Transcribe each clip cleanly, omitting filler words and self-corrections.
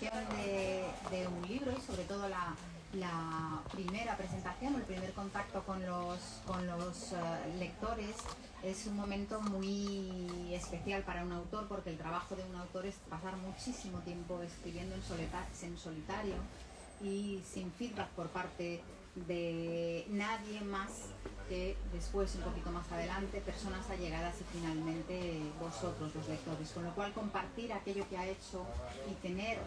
presentación de un libro y sobre todo la primera presentación, el primer contacto con los lectores es un momento muy especial para un autor, porque el trabajo de un autor es pasar muchísimo tiempo escribiendo en solitario y sin feedback por parte de nadie más que después, un poquito más adelante, personas allegadas y finalmente vosotros, los lectores. Con lo cual, compartir aquello que ha hecho y tener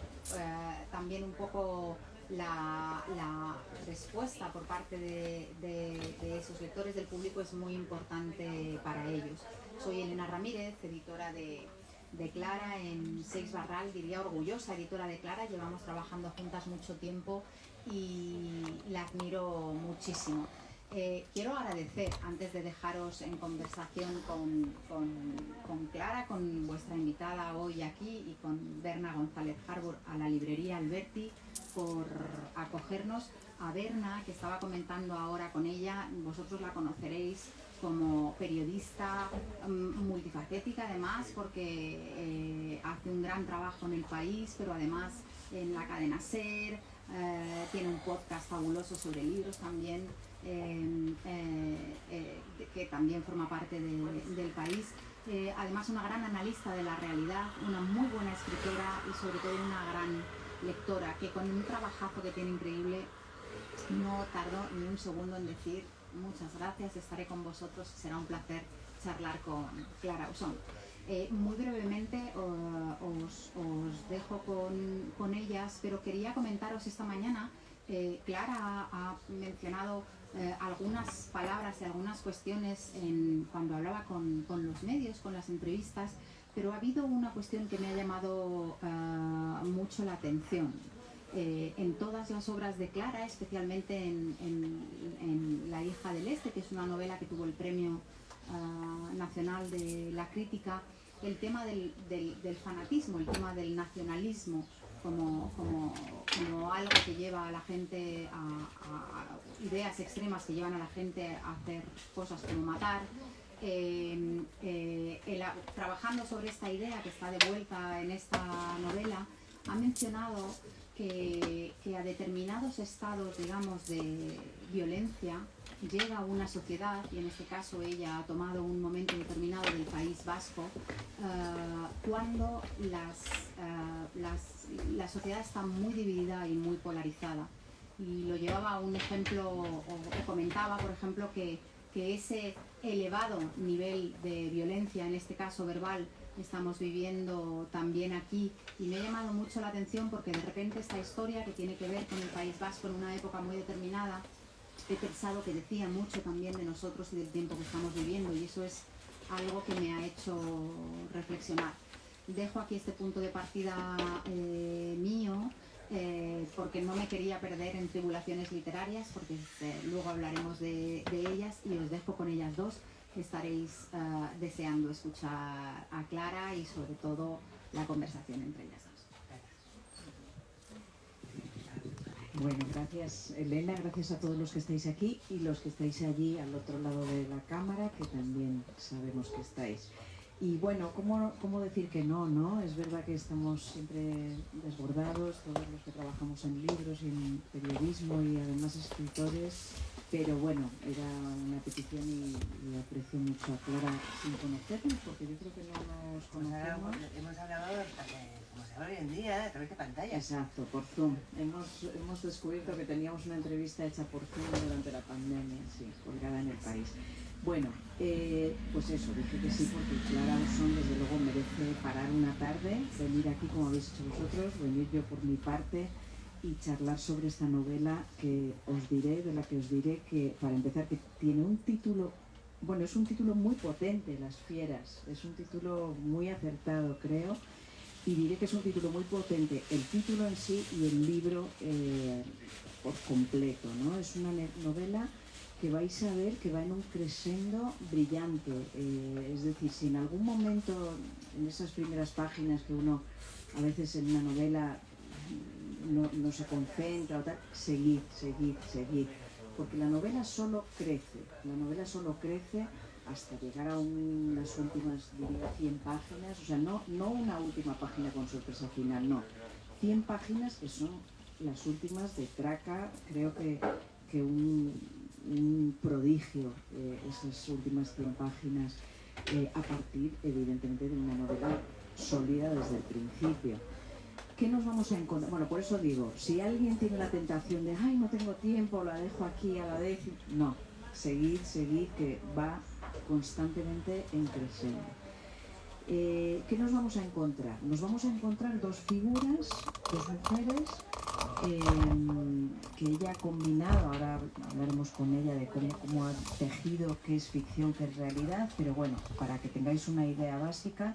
también un poco la respuesta por parte de esos lectores, del público, es muy importante para ellos. Soy Elena Ramírez, editora de Clara en Seix Barral, diría orgullosa editora de Clara. Llevamos trabajando juntas mucho tiempo y la admiro muchísimo. Quiero agradecer, antes de dejaros en conversación con Clara, con vuestra invitada hoy aquí y con Berna González Harbour, a la librería Alberti, por acogernos. A Berna, que estaba comentando ahora con ella, vosotros la conoceréis como periodista multifacética, además, porque hace un gran trabajo en El País, pero además en la cadena SER, tiene un podcast fabuloso sobre libros también, que también forma parte del País. Además, una gran analista de la realidad, una muy buena escritora y sobre todo una gran lectora, que con un trabajazo que tiene increíble no tardó ni un segundo en decir: muchas gracias, estaré con vosotros, será un placer charlar con Clara Ausón. Muy brevemente os dejo con ellas, pero quería comentaros esta mañana. Clara ha mencionado algunas palabras y algunas cuestiones cuando hablaba con los medios, con las entrevistas, pero ha habido una cuestión que me ha llamado mucho la atención. En todas las obras de Clara, especialmente en La hija del Este, que es una novela que tuvo el Premio Nacional de la Crítica, el tema del fanatismo, el tema del nacionalismo como algo que lleva a la gente a ideas extremas que llevan a la gente a hacer cosas como matar. Trabajando sobre esta idea que está de vuelta en esta novela, ha mencionado que a determinados estados, digamos, de violencia llega una sociedad, y en este caso ella ha tomado un momento determinado del País Vasco, cuando la sociedad está muy dividida y muy polarizada. Y lo llevaba a un ejemplo, o comentaba, por ejemplo, que ese elevado nivel de violencia, en este caso verbal, estamos viviendo también aquí, y me ha llamado mucho la atención porque de repente esta historia, que tiene que ver con el País Vasco en una época muy determinada, he pensado que decía mucho también de nosotros y del tiempo que estamos viviendo, y eso es algo que me ha hecho reflexionar. Dejo aquí este punto de partida mío, porque no me quería perder en tribulaciones literarias, porque luego hablaremos de ellas, y os dejo con ellas dos, que estaréis deseando escuchar a Clara y sobre todo la conversación entre ellas dos. Bueno, gracias Elena, gracias a todos los que estáis aquí y los que estáis allí al otro lado de la cámara, que también sabemos que estáis. Y bueno, ¿cómo decir que no, no? Es verdad que estamos siempre desbordados, todos los que trabajamos en libros y en periodismo y además escritores, pero bueno, era una petición y aprecio mucho a Clara sin conocernos, porque yo creo que no nos conocemos. Hemos hablado, como se habla hoy en día, a través de pantallas. Exacto, por Zoom. Hemos descubierto que teníamos una entrevista hecha por Zoom durante la pandemia, sí, colgada en El País. Bueno, pues eso, dije que sí, porque Clara Ausón desde luego merece parar una tarde, venir aquí como habéis hecho vosotros, venir yo por mi parte y charlar sobre esta novela que os diré, de la que os diré que, para empezar, que tiene un título, bueno, es un título muy potente, Las fieras, es un título muy acertado, creo, y diré que es un título muy potente, el título en sí y el libro por completo, ¿no? Es una novela que vais a ver que va en un crescendo brillante, es decir, si en algún momento, en esas primeras páginas que uno a veces en una novela no se concentra o tal, seguid, porque la novela solo crece hasta llegar a unas últimas, diría, 100 páginas, o sea, no una última página con sorpresa final, no, 100 páginas que son las últimas de Traca, creo que un prodigio, esas últimas 100 páginas, a partir evidentemente de una novela sólida desde el principio. ¿Qué nos vamos a encontrar? Bueno, por eso digo, si alguien tiene la tentación de ¡ay, no tengo tiempo, la dejo aquí a la décima! No, seguid, que va constantemente en crescendo. ¿Qué nos vamos a encontrar? Nos vamos a encontrar dos figuras, dos mujeres, que ella ha combinado, ahora hablaremos con ella de cómo ha tejido qué es ficción, qué es realidad, pero bueno, para que tengáis una idea básica,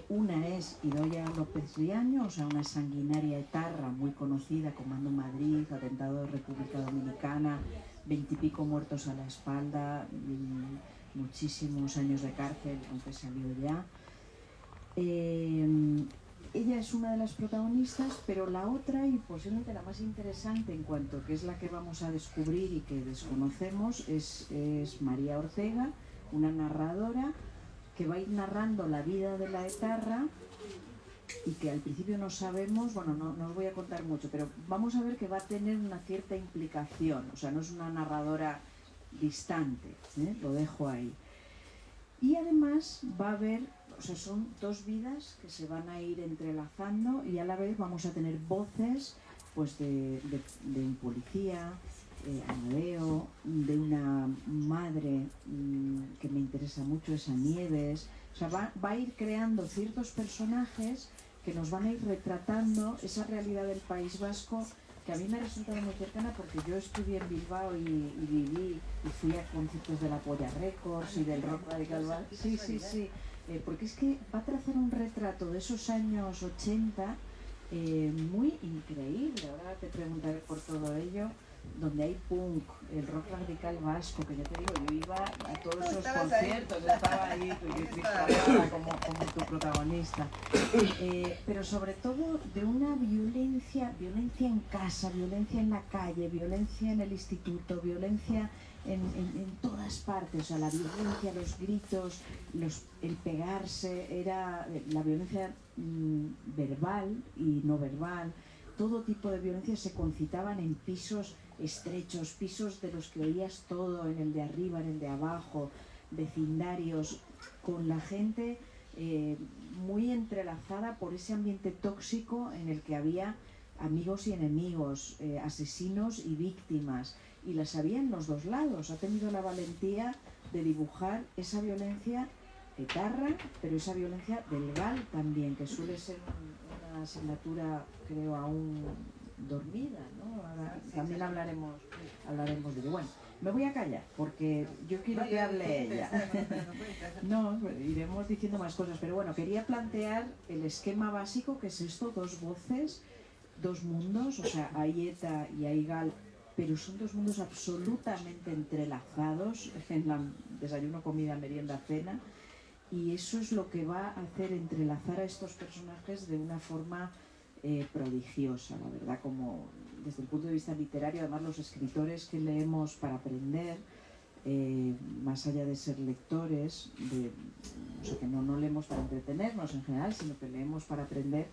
una es Idoia López Riaño, o sea, una sanguinaria etarra muy conocida, Comando Madrid, atentado de República Dominicana, 20 y pico muertos a la espalda, muchísimos años de cárcel, aunque salió ya. Ella es una de las protagonistas, pero la otra, y posiblemente la más interesante en cuanto que es la que vamos a descubrir y que desconocemos, es María Ortega, una narradora que va a ir narrando la vida de la etarra y que al principio no sabemos, bueno, no os voy a contar mucho, pero vamos a ver que va a tener una cierta implicación, o sea, no es una narradora distante, lo dejo ahí. Y además va a haber, o sea, son dos vidas que se van a ir entrelazando y a la vez vamos a tener voces pues de un policía, Amadeo, de una madre que me interesa mucho, esa Nieves. O sea, va a ir creando ciertos personajes que nos van a ir retratando esa realidad del País Vasco que a mí me ha resultado muy cercana porque yo estudié en Bilbao y viví y fui a conciertos de la Polla Records y del Rock Radical. Sí, porque es que va a trazar un retrato de esos años 80 muy increíble. Ahora te preguntaré por todo ello, donde hay punk, el rock radical vasco, que ya te digo, yo iba a todos esos conciertos, estaba ahí como tu protagonista, pero sobre todo de una violencia en casa, violencia en la calle, violencia en el instituto, violencia en todas partes, o sea, la violencia, los gritos, el pegarse, era la violencia verbal y no verbal. Todo tipo de violencia se concitaban en pisos estrechos, pisos de los que oías todo, en el de arriba, en el de abajo, vecindarios, con la gente muy entrelazada por ese ambiente tóxico en el que había amigos y enemigos, asesinos y víctimas, y las había en los dos lados. Ha tenido la valentía de dibujar esa violencia etarra, pero esa violencia del GAL también, que suele ser una asignatura, creo, aún dormida, ¿no? Ahora, también hablaremos de ello. Bueno, me voy a callar porque yo quiero que hable ella. No, iremos diciendo más cosas, pero bueno, quería plantear el esquema básico, que es esto: dos voces, dos mundos, o sea, hay ETA y hay GAL, pero son dos mundos absolutamente entrelazados en la desayuno, comida, merienda, cena, y eso es lo que va a hacer entrelazar a estos personajes de una forma prodigiosa, la verdad, como desde el punto de vista literario. Además, los escritores que leemos para aprender, más allá de ser lectores, o sea, que no leemos para entretenernos en general, sino que leemos para aprender,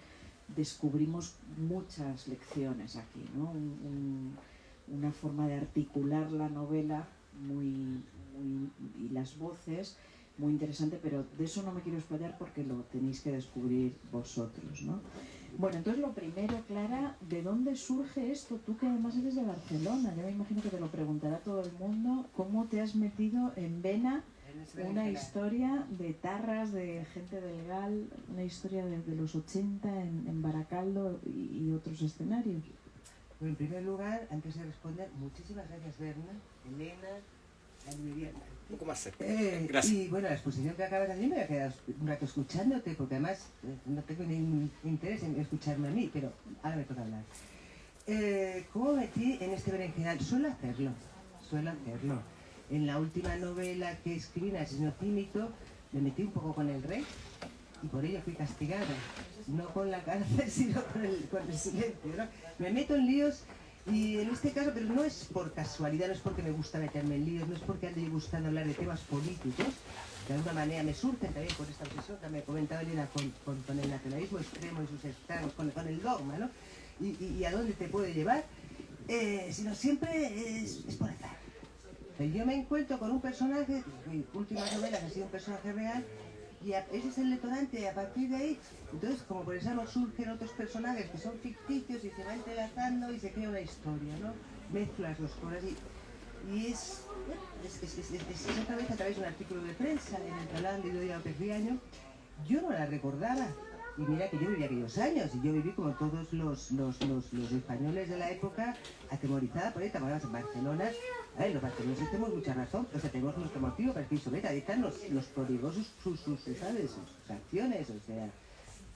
descubrimos muchas lecciones aquí, ¿no? Una forma de articular la novela y las voces muy interesante, pero de eso no me quiero explayar porque lo tenéis que descubrir vosotros, ¿no? Bueno, entonces lo primero, Clara, ¿de dónde surge esto? Tú, que además eres de Barcelona, yo me imagino que te lo preguntará todo el mundo, ¿cómo te has metido en vena una historia de tarras, de gente del GAL, una historia de los 80 en Baracaldo y otros escenarios? Bueno, en primer lugar, antes de responder, muchísimas gracias, Berna, Elena, la librería. Un poco más cerca. Gracias. Y bueno, la exposición que acabas de hacer me voy a quedar un rato escuchándote, porque además no tengo ningún interés en escucharme a mí, pero ahora me toca hablar. ¿Cómo metí en este berenjenal? Suelo hacerlo. En la última novela que escribí, Asesino Cínico, me metí un poco con el rey y por ello fui castigada. No con la cárcel, sino con el silencio, ¿no? Me meto en líos. Y en este caso, pero no es por casualidad, no es porque me gusta meterme en líos, no es porque ande buscando hablar de temas políticos, de alguna manera me surgen también por esta obsesión que me comentaba Elena con el nacionalismo extremo y sus estragos, con el dogma, ¿no? Y a dónde te puede llevar, sino siempre es por azar. Yo me encuentro con un personaje, mi última novela ha sido un personaje real, y ese es el detonante, y a partir de ahí, entonces como por eso surgen otros personajes que son ficticios y se van entrelazando y se crea una historia, ¿no? Mezclas los cosas y es otra vez a través de un artículo de prensa en el canal de Idoia López Riaño. Yo no la recordaba, y mira que yo viví aquellos años, y yo viví como todos los españoles de la época, atemorizada por esta, bueno, en Barcelona. A ver, los barceloneses tenemos mucha razón, o sea, tenemos nuestro motivo para escribir sobre esta. Ahí están los prodigó ¿sabes? Sus acciones, o sea,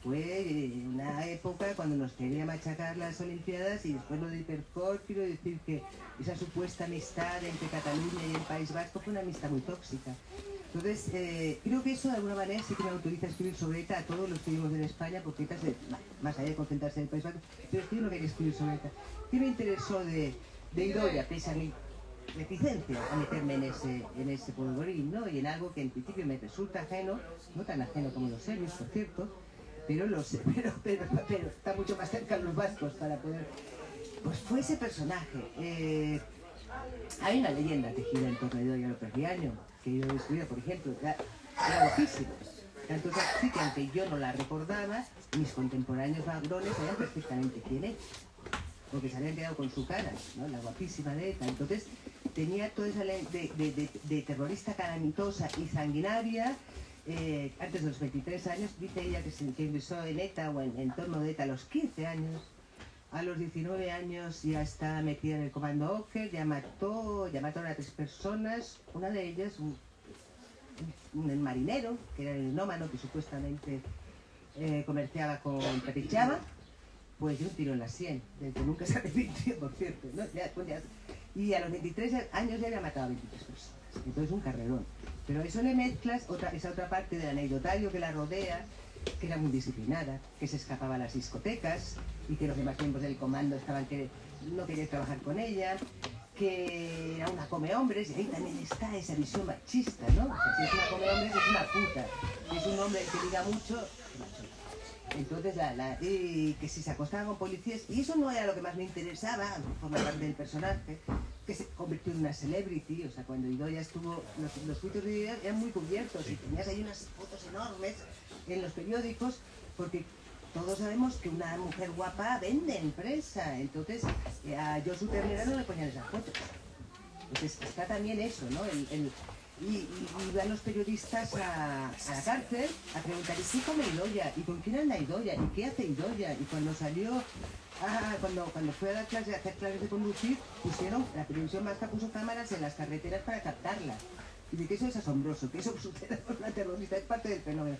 fue una época cuando nos quería machacar las Olimpiadas y después lo de Hipercor, quiero decir que esa supuesta amistad entre Cataluña y el País Vasco fue una amistad muy tóxica. Entonces, creo que eso de alguna manera sí que me autoriza a escribir sobre ETA a todos los que vivimos en España, porque ETA, más allá de concentrarse en el País Vasco, pero es que yo no quería escribir sobre ETA. ¿Qué me interesó de Idoia, pese a mi reticencia a meterme en ese polvorín, ¿no? Y en algo que en principio me resulta ajeno, no tan ajeno como los serbios, por cierto, pero está mucho más cerca de los vascos para poder... Pues fue ese personaje. Hay una leyenda tejida en torno a Idoia López Riaño, que yo he descubierto, por ejemplo, era guapísima. Entonces, sí que aunque yo no la recordaba, mis contemporáneos varones sabían perfectamente quién es, porque se habían quedado con su cara, ¿no? La guapísima de ETA. Entonces, tenía toda esa ley de terrorista calamitosa y sanguinaria. Antes de los 23 años, dice ella que ingresó en ETA o en torno de ETA a los 15 años. A los 19 años ya está metida en el comando Oker, ya mataron a 3 personas, una de ellas, un marinero, que era el nómano que supuestamente comerciaba con Pepichaba, pues dio un tiro en la sien, del que nunca se arrepintió, por cierto, ¿no? Y a los 23 años ya había matado a 23 personas, entonces un carrerón. Pero a eso le mezclas esa otra parte del anecdotario que la rodea, que era muy disciplinada, que se escapaba a las discotecas y que los demás miembros del comando estaban que no querían trabajar con ella, que era una come hombres, y ahí también está esa visión machista, ¿no? O sea, si es una come hombres es una puta, si es un hombre que diga mucho, es macho. Entonces, y que si se acostaba con policías, y eso no era lo que más me interesaba, por la parte del personaje, que se convirtió en una celebrity, o sea, cuando Idoia estuvo, los juicios de Idoia eran muy cubiertos, y tenías ahí unas fotos enormes en los periódicos, porque todos sabemos que una mujer guapa vende en prensa, entonces a Josu Ternera no le ponían esas fotos. Entonces está también eso, ¿no? Y van los periodistas a la cárcel a preguntar, ¿y qué come Idoia? ¿Y con quién anda Idoia? ¿Y qué hace Idoia? Y cuando salió, cuando fue a dar clases, a hacer clases de conducir, la televisión vasca puso cámaras en las carreteras para captarla. Y de que eso es asombroso, que eso suceda con una terrorista, es parte del fenómeno.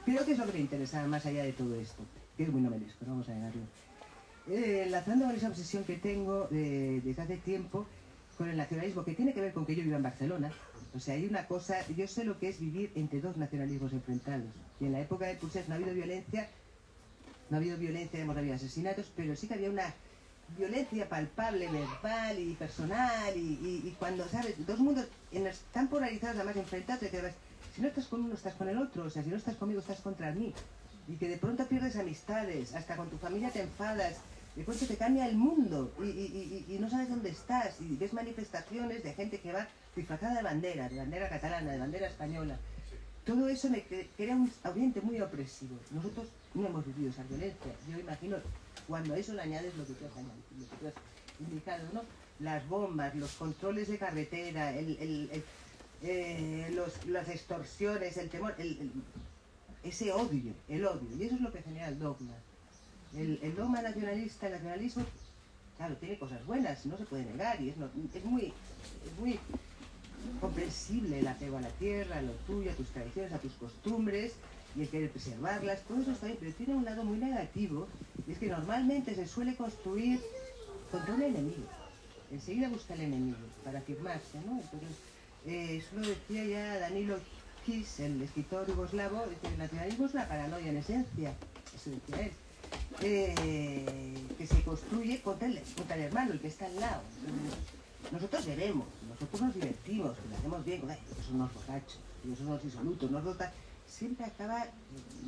Creo que es lo que me interesaba más allá de todo esto, que es muy novelesco, no vamos a negarlo. Enlazando con esa obsesión que tengo desde hace tiempo con el nacionalismo, que tiene que ver con que yo vivo en Barcelona. O sea, hay una cosa, yo sé lo que es vivir entre dos nacionalismos enfrentados. Y en la época de Puigdemont no ha habido violencia, hemos habido asesinatos, pero sí que había una violencia palpable, verbal y personal, y cuando, ¿sabes? Dos mundos tan polarizados, además enfrentados, que si no estás con uno, estás con el otro, o sea, si no estás conmigo, estás contra mí. Y que de pronto pierdes amistades, hasta con tu familia te enfadas, de pronto te cambia el mundo y no sabes dónde estás, y ves manifestaciones de gente que va disfrazada de bandera catalana, de bandera española. Todo eso me crea un ambiente muy opresivo. Nosotros no hemos vivido esa violencia. Yo imagino, cuando a eso le añades lo que tú has indicado, ¿no? Las bombas, los controles de carretera, las extorsiones, el temor, ese odio, el odio. Y eso es lo que genera el dogma. El dogma nacionalista, el nacionalismo, claro, tiene cosas buenas, no se puede negar, y es muy comprensible el apego a la tierra, a lo tuyo, a tus tradiciones, a tus costumbres, y el querer preservarlas, todo eso está bien, pero tiene un lado muy negativo, y es que normalmente se suele construir contra un enemigo. Enseguida busca el enemigo para afirmarse, ¿no? Entonces, eso lo decía ya Danilo Kiss, el escritor yugoslavo, que el nacionalismo es una paranoia en esencia, eso decía él, que se construye contra el hermano, el que está al lado. nosotros bebemos, nosotros nos divertimos, que lo hacemos bien, ellos son unos borrachos, ellos son unos disolutos, unos tal, siempre acaba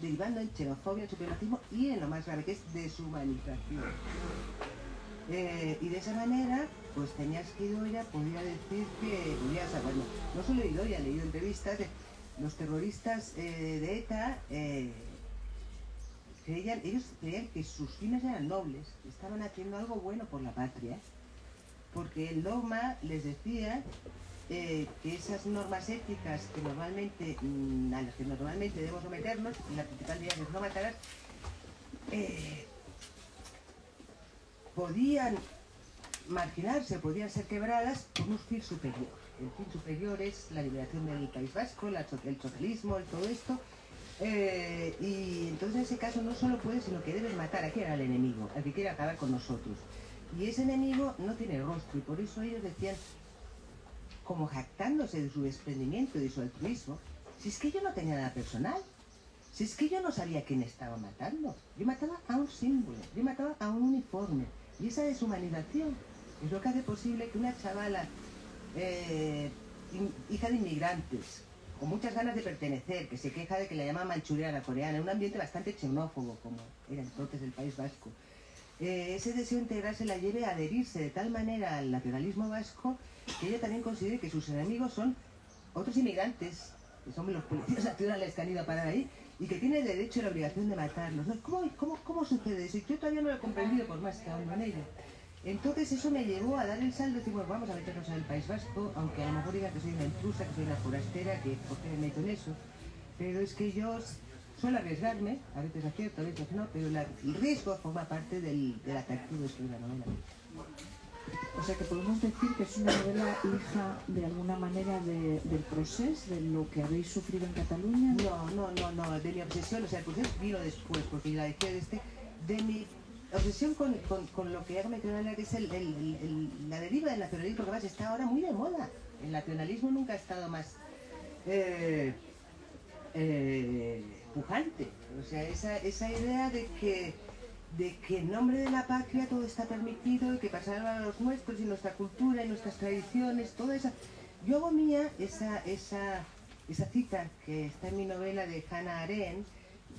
derivando en xenofobia, en supremacismo y en lo más grave, que es deshumanización. Y de esa manera, pues Teñasque Idoia podía decir que, o sea, bueno, no solo Idoia, he leído entrevistas de los terroristas de ETA, ellos creían que sus fines eran nobles, estaban haciendo algo bueno por la patria, porque el dogma les decía que esas normas éticas que normalmente, a las que normalmente debemos someternos, y la principal de ellas es no matarlas, podían marginarse, podían ser quebradas por un fin superior. El fin superior es la liberación del País Vasco, el socialismo, todo esto. Y entonces en ese caso no solo puedes, sino que debes matar a quien era el enemigo, al que quiere acabar con nosotros. Y ese enemigo no tiene rostro, y por eso ellos decían, como jactándose de su desprendimiento y de su altruismo, si es que yo no tenía nada personal, si es que yo no sabía quién estaba matando, yo mataba a un símbolo, yo mataba a un uniforme, y esa deshumanización es lo que hace posible que una chavala, hija de inmigrantes, con muchas ganas de pertenecer, que se queja de que la llaman manchuriana coreana, en un ambiente bastante xenófobo, como era entonces el País Vasco, ese deseo de integrarse la lleve a adherirse de tal manera al nacionalismo vasco que ella también considere que sus enemigos son otros inmigrantes, que son los policías nacionales que han ido a parar ahí, y que tiene el derecho y la obligación de matarlos, ¿no? ¿Cómo sucede eso? Y yo todavía no lo he comprendido por más que aún en ello. Entonces eso me llevó a dar el saldo y decir, bueno, vamos a meternos en el País Vasco, aunque a lo mejor digan que soy una intrusa, que soy una forastera, que por qué me meto en eso. Pero es que yo suelo arriesgarme, a veces acierto, a veces no, pero el riesgo forma parte del atractivo de escribir la novela. O sea que podemos decir que es una novela hija de alguna manera del proceso, de lo que habéis sufrido en Cataluña. No, de mi obsesión, o sea, el proceso vino después, porque la dejé de mi obsesión con lo que hago me queda que es la deriva del nacionalismo, que además está ahora muy de moda. El nacionalismo nunca ha estado más pujante, o sea, esa idea de que en nombre de la patria todo está permitido y que pasaron a los nuestros y nuestra cultura y nuestras tradiciones, toda esa... Yo hago mía esa cita que está en mi novela de Hannah Arendt,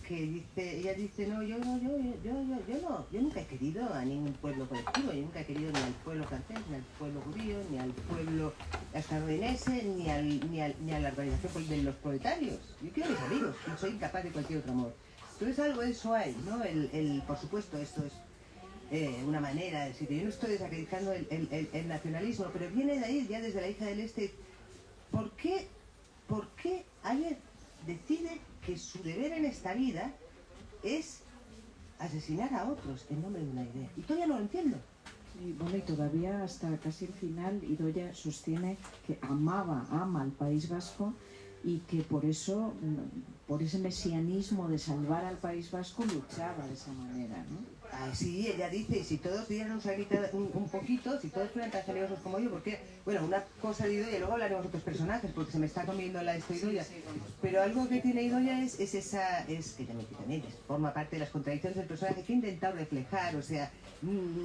que ella dice, no, yo nunca he querido a ningún pueblo colectivo, yo nunca he querido ni al pueblo francés, ni al pueblo judío, ni al pueblo estadounidense, ni a la organización de los proletarios. Yo quiero a mis amigos y soy incapaz de cualquier otro amor. Entonces algo de eso hay, ¿no? Por supuesto, esto es una manera de decir, yo no estoy desacreditando el nacionalismo, pero viene de ahí, ya desde La hija del Este. ¿Por qué alguien decide que su deber en esta vida es asesinar a otros en nombre de una idea? Y todavía no lo entiendo. Y bueno, y todavía hasta casi el final Idoia sostiene que ama al País Vasco y que por eso, por ese mesianismo de salvar al País Vasco, luchaba de esa manera, ¿no? Sí, ella dice, si todos dieran un poquito, si todos fueran tan generosos como yo, porque, bueno, una cosa de Idoia, luego hablaremos de otros personajes, porque se me está comiendo la Idoia, pero algo que tiene Idoia es que también forma parte de las contradicciones del personaje que he intentado reflejar, o sea,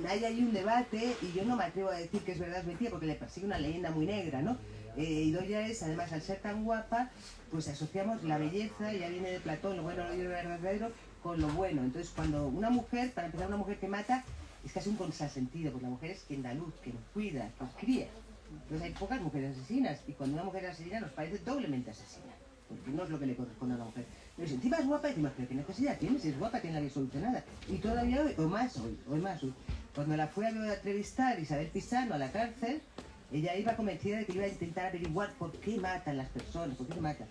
hay ahí un debate, y yo no me atrevo a decir que es verdad o es mentira, porque le persigue una leyenda muy negra, ¿no? Idoia es, además, al ser tan guapa, pues asociamos la belleza, ya viene de Platón, lo bueno, lo verdadero, con lo bueno. Entonces, cuando una mujer, para empezar, una mujer que mata, es casi un contrasentido, porque la mujer es quien da luz, quien cuida, quien cría. Entonces hay pocas mujeres asesinas, y cuando una mujer asesina nos parece doblemente asesina, porque no es lo que le corresponde a una mujer. Pero si encima es guapa, decimos, pero ¿qué necesidad tiene? Si es guapa, tiene la vida solucionada. Y todavía hoy, hoy más hoy, cuando la fue a entrevistar Isabel Pisano a la cárcel, ella iba convencida de que iba a intentar averiguar por qué matan las personas, por qué se matan.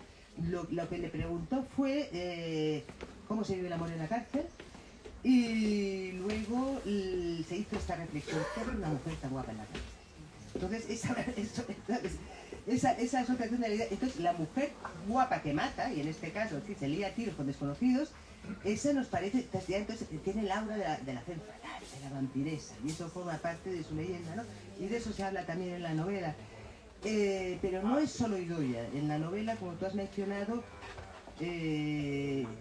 Lo que le preguntó fue cómo se vive el amor en la cárcel, y luego se hizo esta reflexión, ¿qué hace una mujer tan guapa en la cárcel? Entonces, esa asociación de la idea, entonces la mujer guapa que mata, y en este caso se lía a tiros con desconocidos, esa nos parece, entonces tiene el aura de la femme fatale, de la vampiresa, y eso forma parte de su leyenda, ¿no? Y de eso se habla también en la novela. Pero no es solo Idoia, en la novela, como tú has mencionado,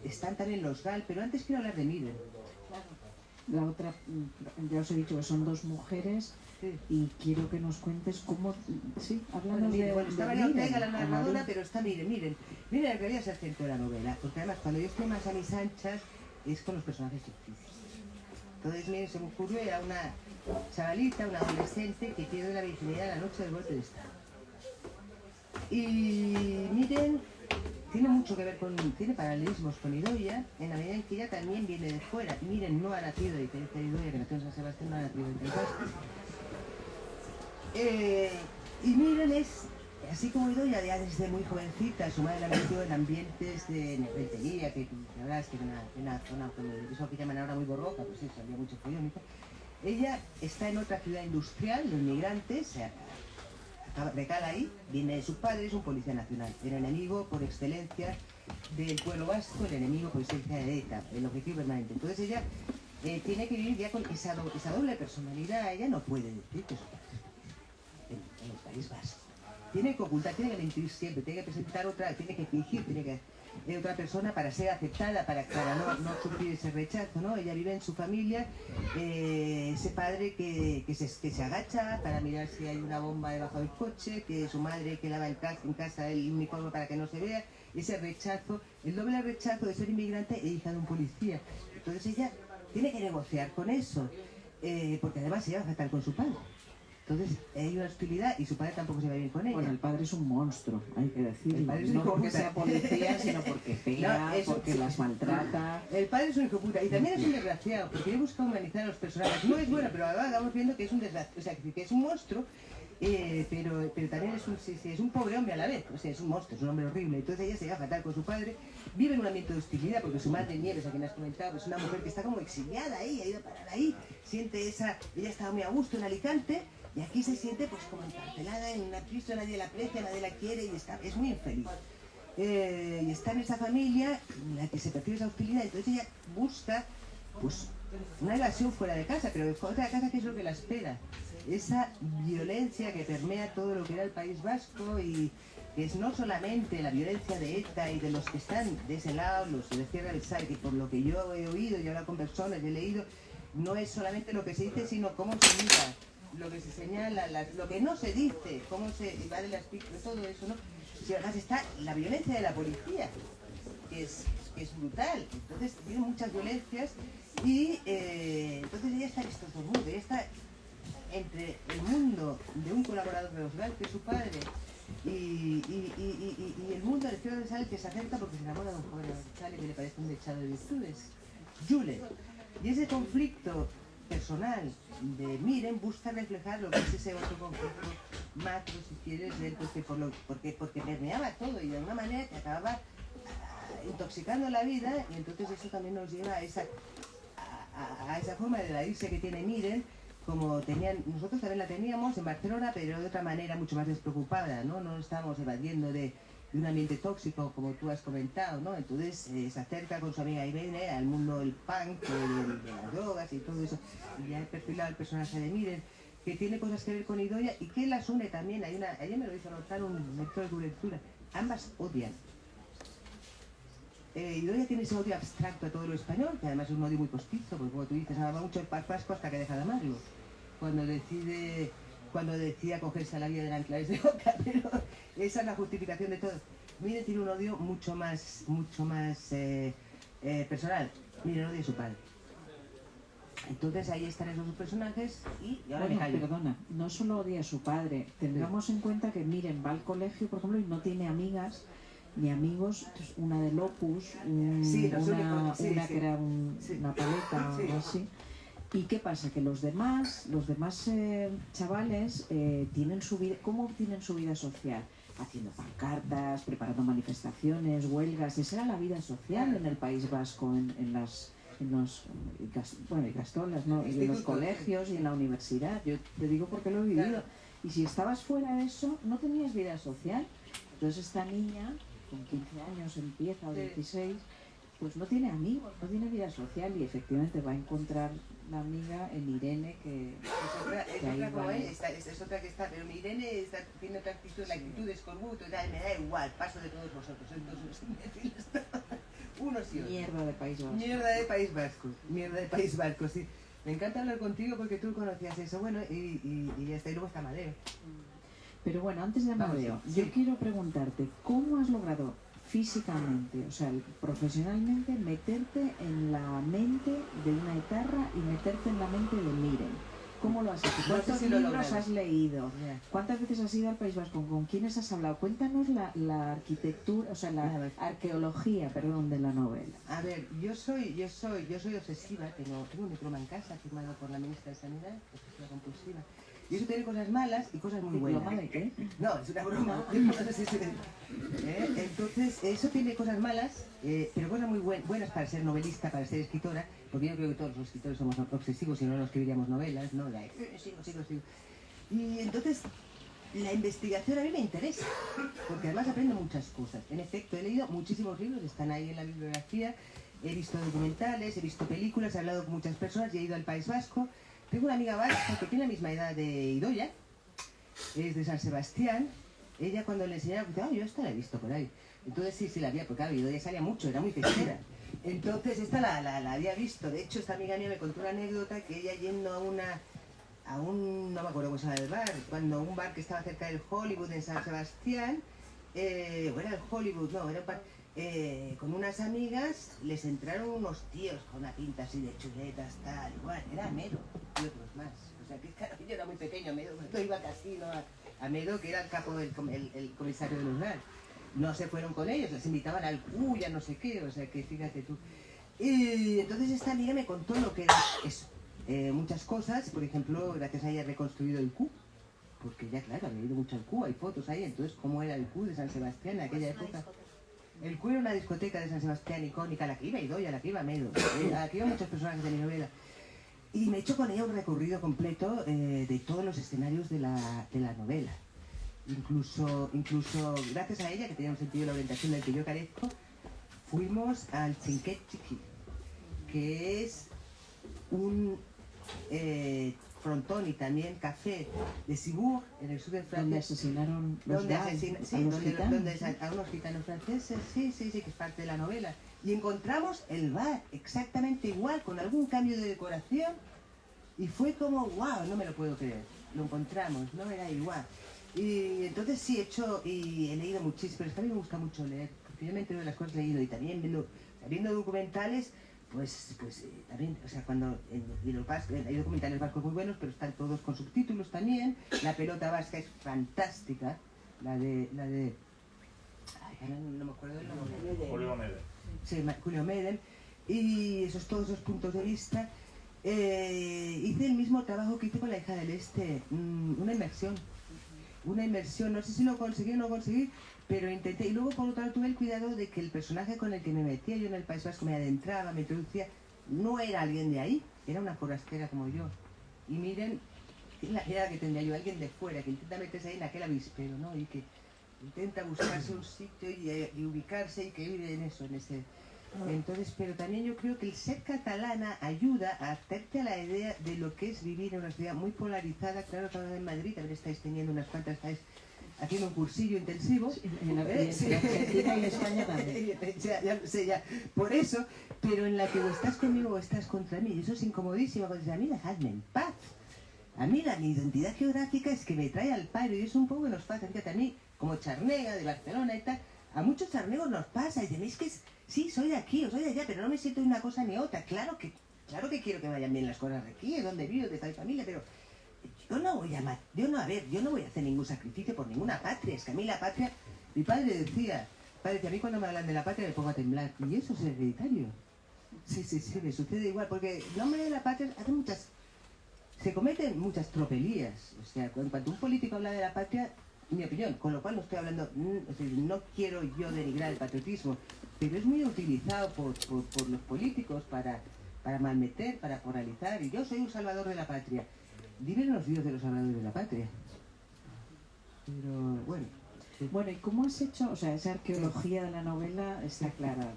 están también los Gal, pero antes quiero hablar de Miren. la otra, ya os he dicho que son dos mujeres, sí. Y quiero que nos cuentes cómo, sí, hablando bueno, está María Ortega, la narradora, pero está, miren, en realidad es el centro de la novela, porque además cuando yo estoy más a mis anchas es con los personajes ficticios. Entonces, miren, se me ocurrió, era una chavalita, una adolescente que pierde la virginidad la noche del golpe de Estado. Y miren, tiene mucho que ver tiene paralelismos con Idoia, en la medida en que ella también viene de fuera. Miren, no ha nacido, a diferencia de Idoia, que nació en San Sebastián, no ha nacido en País Vasco. Y miren, es así como Idoia, ya desde muy jovencita, su madre la metió en ambientes de rentería, que la verdad es que en una zona, eso que llaman ahora muy borroca, pues eso, había mucho follón y tal. Ella está en otra ciudad industrial, de inmigrantes, recala ahí, viene su padre, es un policía nacional, el enemigo por excelencia del pueblo vasco, el enemigo por excelencia de ETA, el objetivo permanente. Entonces ella tiene que vivir ya con esa doble personalidad, ella no puede decir que su padre en el País Vasco. Tiene que ocultar, tiene que mentir siempre, tiene que presentar otra, tiene que fingir, tiene que otra persona para ser aceptada, para no sufrir ese rechazo, ¿no? Ella vive en su familia, ese padre que se agacha para mirar si hay una bomba debajo del coche, que su madre que lava en casa el uniforme para que no se vea, ese rechazo, el doble rechazo de ser inmigrante e hija de un policía. Entonces ella tiene que negociar con eso, porque además se lleva fatal con su padre. Entonces hay una hostilidad y su padre tampoco se va bien con ella. Bueno, el padre es un monstruo, hay que decirlo. No porque sea policía, sino porque pega, porque las maltrata. El padre es un hijo puta y también es un desgraciado, porque él busca humanizar a los personajes. No es bueno, pero ahora vamos viendo que es un desgraciado, o sea, que es un monstruo, pero también es un pobre hombre a la vez. O sea, es un monstruo, es un hombre horrible. Entonces ella se va fatal con su padre, vive en un ambiente de hostilidad, porque su madre Nieves, a quien has comentado, es una mujer que está como exiliada ahí, ha ido a parar ahí, ella estaba muy a gusto en Alicante, y aquí se siente pues como encarcelada en una prisión, nadie la aprecia, nadie la quiere y es muy infeliz. Y está en esa familia en la que se percibe esa hostilidad, entonces ella busca pues una evasión fuera de casa, pero fuera de casa, ¿qué es lo que la espera? Esa violencia que permea todo lo que era el País Vasco y que es no solamente la violencia de ETA y de los que están de ese lado, los de Cierra del Sar, que por lo que yo he oído y he hablado con personas y he leído, no es solamente lo que se dice, sino cómo se mira, lo que se señala, lo que no se dice, cómo se invade las pistas, todo eso, ¿no? Si además está la violencia de la policía, que es brutal, entonces tiene muchas violencias y entonces ella está en estos dos mundos, ella está entre el mundo de un colaborador de Oswald, que es su padre, y el mundo de Cierra del Sal, que se acerca porque se enamora de un joven abertzale que le parece un dechado de virtudes, Jule. Y ese conflicto personal de Miren busca reflejar lo que es ese otro conflicto macro, si quieres, de él, porque permeaba todo y de alguna manera que acababa intoxicando la vida, y entonces eso también nos lleva a esa forma de evadirse que tiene Miren, como nosotros también la teníamos en Barcelona, pero de otra manera mucho más despreocupada, ¿no? No estamos evadiendo de un ambiente tóxico, como tú has comentado, ¿no? Entonces se acerca con su amiga Irene al mundo del punk, de las drogas y todo eso. Y ya he perfilado el personaje de Miren, que tiene cosas que ver con Idoia y que las une también. Ayer me lo hizo notar un lector de tu lectura. Ambas odian. Idoia tiene ese odio abstracto a todo lo español, que además es un odio muy postizo, porque como tú dices, ama mucho el País Vasco hasta que deja de amarlo. Cuando decide acogerse a la vida del Anclares de Oca, pero esa es la justificación de todo. Miren, tiene un odio mucho más personal. Miren, odia a su padre. Entonces ahí están esos dos personajes y ahora bueno, me callo. Perdona, no solo odia a su padre, tengamos en cuenta que Miren va al colegio, por ejemplo, y no tiene amigas ni amigos, una del Opus, una que era una paleta o algo así. ¿Y qué pasa? Que los demás chavales tienen su vida, ¿cómo tienen su vida social? Haciendo pancartas, preparando manifestaciones, huelgas. Esa era la vida social en el País Vasco, en los Icastolas, ¿no? Y en los colegios y en la universidad. Yo te digo porque lo he vivido. Y si estabas fuera de eso, no tenías vida social. Entonces esta niña, con 15 años empieza, o 16, pues no tiene amigos, no tiene vida social y efectivamente va a encontrar la amiga en Irene que es otra que está, pero mi Irene tiene otra actitud, la actitud de escorbuto, me da igual, paso de todos vosotros, entonces unos y otros. Mierda de País Vasco. Mierda de País Vasco, sí. Me encanta hablar contigo porque tú conocías eso, bueno, y ya está, y luego está Amadeo. Pero bueno, antes de Amadeo, Sí. yo quiero preguntarte, ¿cómo has logrado físicamente, o sea, profesionalmente, meterte en la mente de una etarra y meterte en la mente de Miren? ¿Cómo lo has hecho? ¿Cuántos libros has leído? ¿Cuántas veces has ido al País Vasco? ¿Con quiénes has hablado? Cuéntanos la arquitectura, o sea, la arqueología, perdón, de la novela. A ver, yo soy obsesiva, tengo un diploma en casa firmado por la ministra de Sanidad, obsesiva compulsiva. Y eso tiene cosas malas y cosas muy buenas. ¿Diploma de qué? No, es una broma. Entonces, eso tiene cosas malas, pero cosas muy buenas para ser novelista, para ser escritora, porque yo creo que todos los escritores somos obsesivos, si no, no escribiríamos novelas, ¿no? Sigo. Y entonces, la investigación a mí me interesa, porque además aprendo muchas cosas. En efecto, he leído muchísimos libros, están ahí en la bibliografía, he visto documentales, he visto películas, he hablado con muchas personas y he ido al País Vasco. Tengo una amiga vasca que tiene la misma edad de Idoia, es de San Sebastián. Ella cuando le enseñaba, dice, yo esta la he visto por ahí. Entonces sí la había, porque claro, Idoia salía mucho, era muy festera. Entonces esta la había visto. De hecho, esta amiga mía me contó una anécdota que ella yendo a un, no me acuerdo cómo se llama el bar, cuando un bar que estaba cerca del Hollywood en San Sebastián, o era el Hollywood, no, era un bar, con unas amigas les entraron unos tíos con una pinta así de chuletas, tal, igual, era Medo y otros más. O sea que claro, yo era muy pequeño, Medo, cuando iba a casino a Medo, que era el capo del el comisario del lugar. No se fueron con ellos, les invitaban al Q, ya no sé qué, o sea que fíjate tú. Y entonces esta amiga me contó lo que era eso. Muchas cosas, por ejemplo, gracias a ella he reconstruido el Q, porque ya claro, había ido mucho al Q, hay fotos ahí, entonces cómo era el Q de San Sebastián en aquella época. El Q era una discoteca de San Sebastián icónica, a la que iba Idoia, a la que iba Medo, a la que iban muchos personajes de mi novela. Y me he hecho con ella un recorrido completo de todos los escenarios de la novela. Incluso gracias a ella, que tenía un sentido de la orientación del que yo carezco, fuimos al Trinquet Chiqui, que es un frontón y también café de Cibourg, en el sur de Francia. Donde asesinaron a unos gitanos franceses, sí, que es parte de la novela. Y encontramos el bar exactamente igual, con algún cambio de decoración, y fue como, wow, no me lo puedo creer. Lo encontramos, no era igual. Y entonces sí he leído muchísimo, pero también me gusta mucho leer, porque yo me entero de las cosas leído y también viendo documentales, pues también, o sea, hay documentales vascos muy buenos, pero están todos con subtítulos también. La pelota vasca es fantástica, la de no me acuerdo del nombre. Julio Medem. Sí, Julio Medem. Y todos esos puntos de vista. Hice el mismo trabajo que hice con La hija del Este, una inmersión, no sé si lo conseguí o no conseguí, pero intenté. Y luego por otro lado tuve el cuidado de que el personaje con el que me metía yo en el País Vasco, me adentraba, me introducía, no era alguien de ahí, era una forastera como yo. Y miren la idea que tendría yo, alguien de fuera que intenta meterse ahí en aquel avispero, ¿no? Y que intenta buscarse un sitio y ubicarse y que vive en eso, en ese. Entonces, pero también yo creo que el ser catalana ayuda a hacerte a la idea de lo que es vivir en una ciudad muy polarizada. Claro que ahora en Madrid también estáis teniendo unas cuantas, estáis haciendo un cursillo intensivo. En Argentina y en España también. Ya lo sé, ya. Por eso, pero en la que o estás conmigo o estás contra mí, y eso es incomodísimo, porque a mí dejadme en paz. A mí mi identidad geográfica es que me trae al paro, y es un poco que nos pasa, fíjate, a mí, como charnega de Barcelona y tal, a muchos charnegos nos pasa, y dicen, es que sí, soy de aquí o soy de allá, pero no me siento de una cosa ni otra. Claro que quiero que vayan bien las cosas de aquí, es donde vivo, de tal familia, pero yo no voy a hacer ningún sacrificio por ninguna patria. Es que a mí la patria, mi padre decía, a mí cuando me hablan de la patria me pongo a temblar, y eso es hereditario. Sí, me sucede igual, porque el nombre de la patria se cometen muchas tropelías. O sea, cuando un político habla de la patria, mi opinión, con lo cual no estoy hablando, no quiero yo denigrar el patriotismo, pero es muy utilizado por los políticos para malmeter, para moralizar, y yo soy un salvador de la patria. Díganos Dios de los salvadores de la patria. Pero bueno. Sí. Bueno, ¿y cómo has hecho? O sea, esa arqueología de la novela está clara,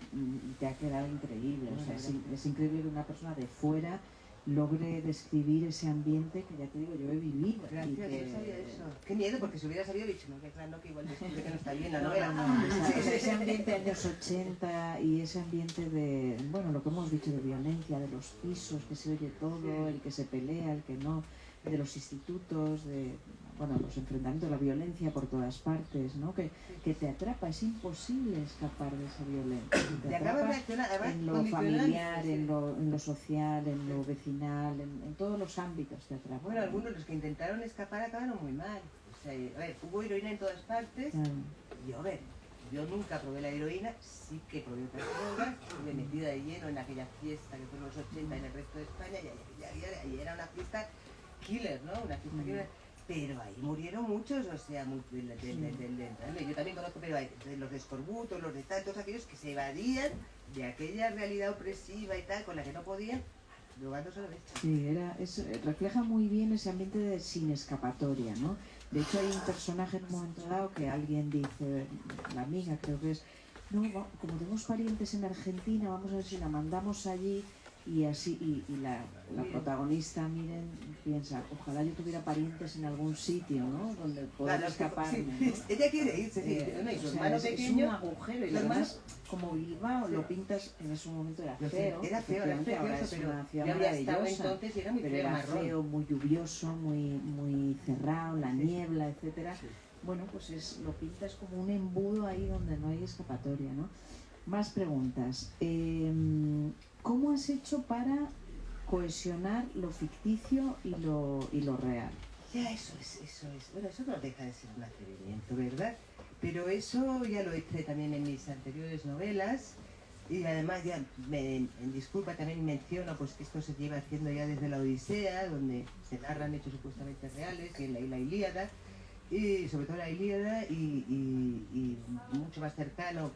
te ha quedado increíble. O sea, es increíble que una persona de fuera logre describir ese ambiente que ya te digo, yo he vivido. Gracias, que... no sabía eso. Qué miedo, porque si hubiera sabido, dicho, no, que claro, que igual descubre que no está bien la No, novela. ese ambiente de años 80 y ese ambiente de, bueno, lo que hemos dicho de violencia, de los pisos, que se oye todo, el que se pelea, el que no, de los institutos, de, bueno, los enfrentamientos, la violencia por todas partes, ¿no? Que te atrapa, es imposible escapar de esa violencia. Te atrapa en lo familiar, en lo social, en lo vecinal, en todos los ámbitos te atrapa. Bueno, algunos los que intentaron escapar acabaron muy mal. O sea, a ver, hubo heroína en todas partes. Y a ver, yo nunca probé la heroína, sí que probé otras drogas, estuve metida de lleno en aquella fiesta que fue en los 80 en el resto de España, y era una fiesta killer, ¿no? Una fiesta killer. Pero ahí murieron muchos, o sea, yo también conozco, pero hay de los de escorbuto, los de tantos aquellos que se evadían de aquella realidad opresiva y tal, con la que no podían, drogándose la leche. Sí, refleja muy bien ese ambiente de sin escapatoria, ¿no? De hecho hay un personaje en un momento dado que alguien dice, la amiga creo que es, no, como tenemos parientes en Argentina, vamos a ver si la mandamos allí. Y así, y la protagonista, miren, piensa, ojalá yo tuviera parientes en algún sitio, ¿no? Donde poder escaparme, ¿no? Ella quiere irse, o sea, es un agujero, y además, como Bilbao lo pintas, en ese momento era feo. Era feo, ahora es pero una ciudad ya había estado maravillosa, entonces y era muy pero feo, era marrón. feo, muy lluvioso, muy cerrado, la niebla, etcétera. Bueno, pues lo pintas como un embudo ahí donde no hay escapatoria, ¿no? Más preguntas. ¿Cómo has hecho para cohesionar lo ficticio y lo real? Ya, eso es. Bueno, eso no deja de ser un atrevimiento, ¿verdad? Pero eso ya lo hice también en mis anteriores novelas. Y además ya, en Disculpa también menciono pues que esto se lleva haciendo ya desde la Odisea, donde se narran hechos supuestamente reales, y en la Ilíada, y sobre todo la Ilíada, y mucho más cercano,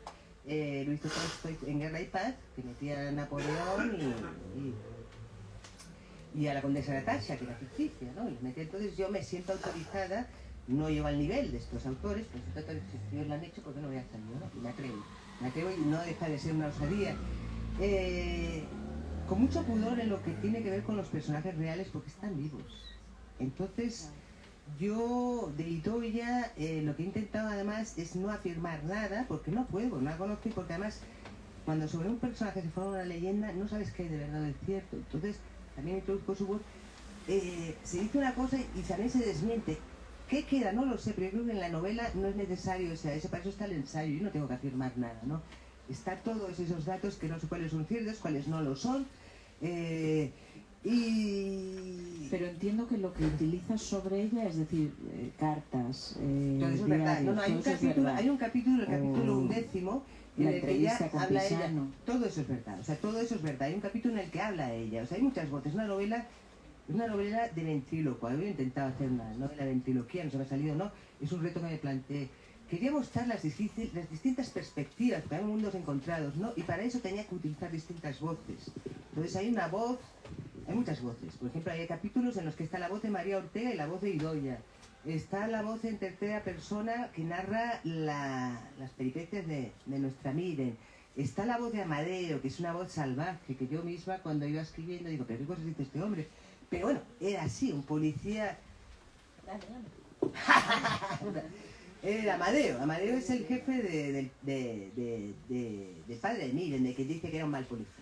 lo hizo Tolstoy en Guerra y Paz, que metía a Napoleón y a la condesa Natasha, que era ficticia, ¿no? Entonces yo me siento autorizada, no llego al nivel de estos autores, pero si ellos lo han hecho, ¿por qué no voy a hacer yo, no? Y me atrevo y no deja de ser una osadía. Con mucho pudor en lo que tiene que ver con los personajes reales, porque están vivos. Entonces, yo de Idoia lo que he intentado además es no afirmar nada, porque no puedo, no la conozco, y porque además cuando sobre un personaje se forma una leyenda no sabes qué hay de verdad o de cierto. Entonces también introduzco su voz, se dice una cosa y también se desmiente. ¿Qué queda? No lo sé, pero yo creo que en la novela no es necesario, o sea, para eso está el ensayo, yo no tengo que afirmar nada, ¿no? Está todos esos datos que no sé cuáles son ciertos, cuáles no lo son. Pero entiendo que lo que utilizas sobre ella, es decir, cartas, todo eso es verdad. No, hay un capítulo, el capítulo 11, en el que ella habla ella. Todo eso es verdad, o sea, todo eso es verdad. Hay un capítulo en el que habla ella, o sea, hay muchas voces. Es una novela de ventríloco. Había intentado hacer una novela de ventriloquía, no se me ha salido, ¿no? Es un reto que me planteé. Quería mostrar las distintas perspectivas, porque hay mundos encontrados, ¿no? Y para eso tenía que utilizar distintas voces. Entonces hay una voz, hay muchas voces. Por ejemplo, hay capítulos en los que está la voz de María Ortega y la voz de Idoia. Está la voz en tercera persona que narra las peripecias de nuestra Miren. Está la voz de Amadeo, que es una voz salvaje, que yo misma cuando iba escribiendo digo, pero ¿qué cosas dice este hombre? Pero bueno, era así, un policía... Amadeo. Amadeo es el jefe del padre de Miren, de que dice que era un mal policía.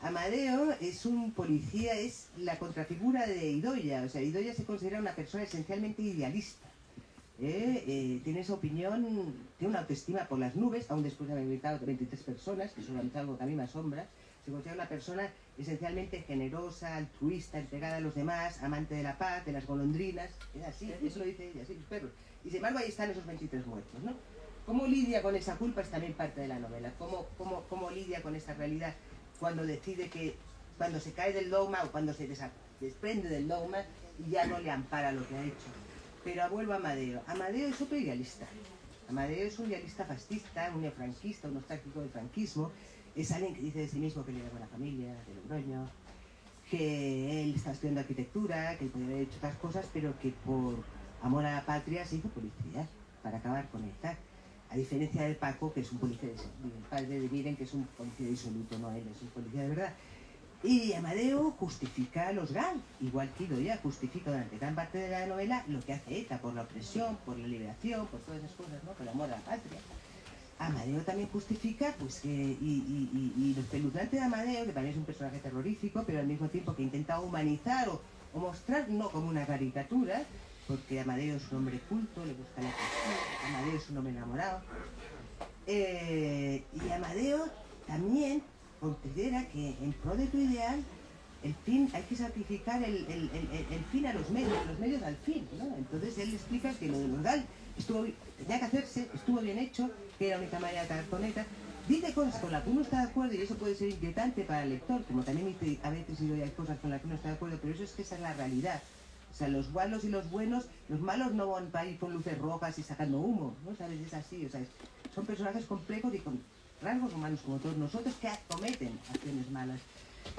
Amadeo es un policía, es la contrafigura de Idoia. O sea, Idoia se considera una persona esencialmente idealista. Tiene esa opinión, tiene una autoestima por las nubes, aún después de haber invitado a 23 personas, que eso es algo que a mí me asombra. Se considera una persona esencialmente generosa, altruista, entregada a los demás, amante de la paz, de las golondrinas. Es así, eso lo dice ella, así, los perros. Y sin embargo ahí están esos 23 muertos, ¿no? ¿Cómo lidia con esa culpa? Es también parte de la novela. ¿Cómo lidia con esa realidad cuando decide que, cuando se cae del dogma o cuando se desprende del dogma, ya no le ampara lo que ha hecho? Pero vuelvo a Amadeo. Amadeo es otro idealista. Amadeo es un idealista fascista, un neofranquista, un nostálgico del franquismo. Es alguien que dice de sí mismo que le da buena familia, de Logroño, que él está estudiando arquitectura, que él podría haber hecho otras cosas, pero que por amor a la patria se hizo policía para acabar con esta. A diferencia del Paco, que es un policía, el padre de Miren, que es un policía disoluto, no él, es un policía de verdad. Y Amadeo justifica a los GAL, igual que Idoia justifica durante gran parte de la novela lo que hace ETA por la opresión, por la liberación, por todas esas cosas, ¿no? Por el amor a la patria. Amadeo también justifica, pues que, y lo espeluznante de Amadeo, que también es un personaje terrorífico, pero al mismo tiempo que intenta humanizar o mostrar no como una caricatura, porque Amadeo es un hombre culto, le gusta la cultura, Amadeo es un hombre enamorado. Y Amadeo también considera que en pro de tu ideal, el fin, hay que sacrificar el fin a los medios al fin, ¿no? Entonces él explica que lo de los GAL tenía que hacerse, estuvo bien hecho, que era la única manera de acabar con ETA. Dice cosas con las que uno está de acuerdo y eso puede ser inquietante para el lector, como también dice, a veces hay cosas con las que uno está de acuerdo, pero eso es que esa es la realidad. O sea, los malos y los buenos, los malos no van para ir con luces rojas y sacando humo, ¿no? ¿Sabes? Es así, o sea, son personajes complejos y con rasgos humanos como todos nosotros que acometen acciones malas.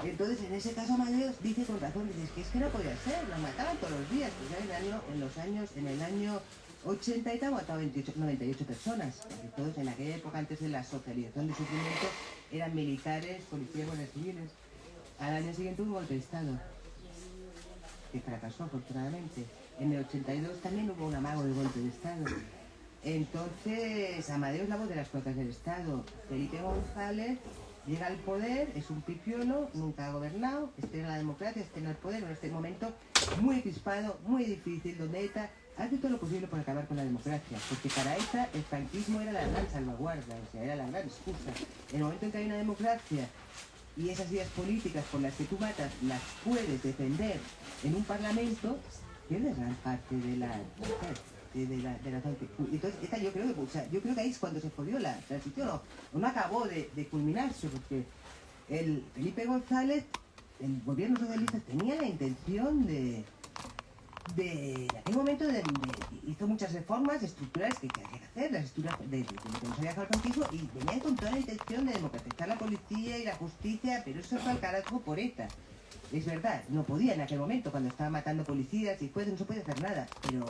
Entonces, en ese caso, Amadeo dice con razón, dice, es que no podía ser, lo mataban todos los días, pues en el año 80 y tal, mataba 98 personas, casi todos en aquella época antes de la socialización de sufrimiento eran militares, policías, guardias civiles. Al año siguiente hubo un golpe de Estado, que fracasó afortunadamente. En el 82 también hubo un amago de golpe de Estado. Entonces, Amadeo es la voz de las fuerzas del Estado. Felipe González llega al poder, es un pipiolo, nunca ha gobernado, está en la democracia, está en el poder, en este momento muy crispado, muy difícil, donde ETA hace todo lo posible por acabar con la democracia, porque para ETA el franquismo era la gran salvaguarda, o sea, era la gran excusa. En el momento en que hay una democracia y esas ideas políticas por las que tú matas las puedes defender en un parlamento, pierdes gran parte de la gente. Entonces, esta yo creo que ahí es cuando se jodió la transición, o no acabó de culminarse, porque el Felipe González, el gobierno socialista, tenía la intención en aquel momento hizo muchas reformas estructurales que había que hacer, las estructuras de lo que no sabía hacer el franquismo, y venían con toda la intención de democratizar la policía y la justicia, pero eso fue al carajo por ETA. Es verdad, no podía en aquel momento, cuando estaba matando policías y jueces, no se podía hacer nada, pero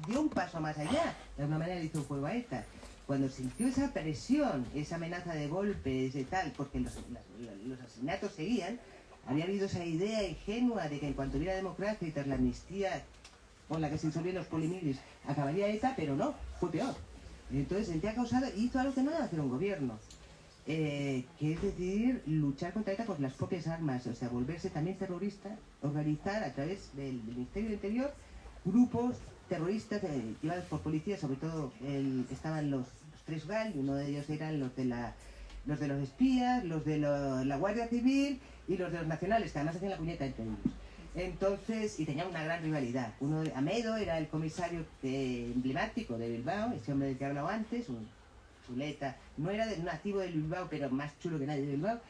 dio un paso más allá, de alguna manera le hizo un juego a ETA. Cuando sintió esa presión, esa amenaza de golpes y tal, porque los asesinatos seguían, había habido esa idea ingenua de que en cuanto hubiera democracia y tras la amnistía con la que se disolvían los polimilis, acabaría ETA, pero no, fue peor. Entonces sentía causado y hizo algo que no debe hacer un gobierno, que es decidir luchar contra ETA con las propias armas, o sea, volverse también terrorista, organizar a través del Ministerio del Interior grupos terroristas llevados por policías, sobre todo estaban los tres GAL, y uno de ellos eran los de los espías, los de la Guardia Civil y los de los nacionales, que además hacían la puñeta entre ellos. Entonces, y tenían una gran rivalidad. Amedo era el comisario emblemático de Bilbao, ese hombre del que he hablado antes, un chuleta, no era nativo de Bilbao, pero más chulo que nadie de Bilbao.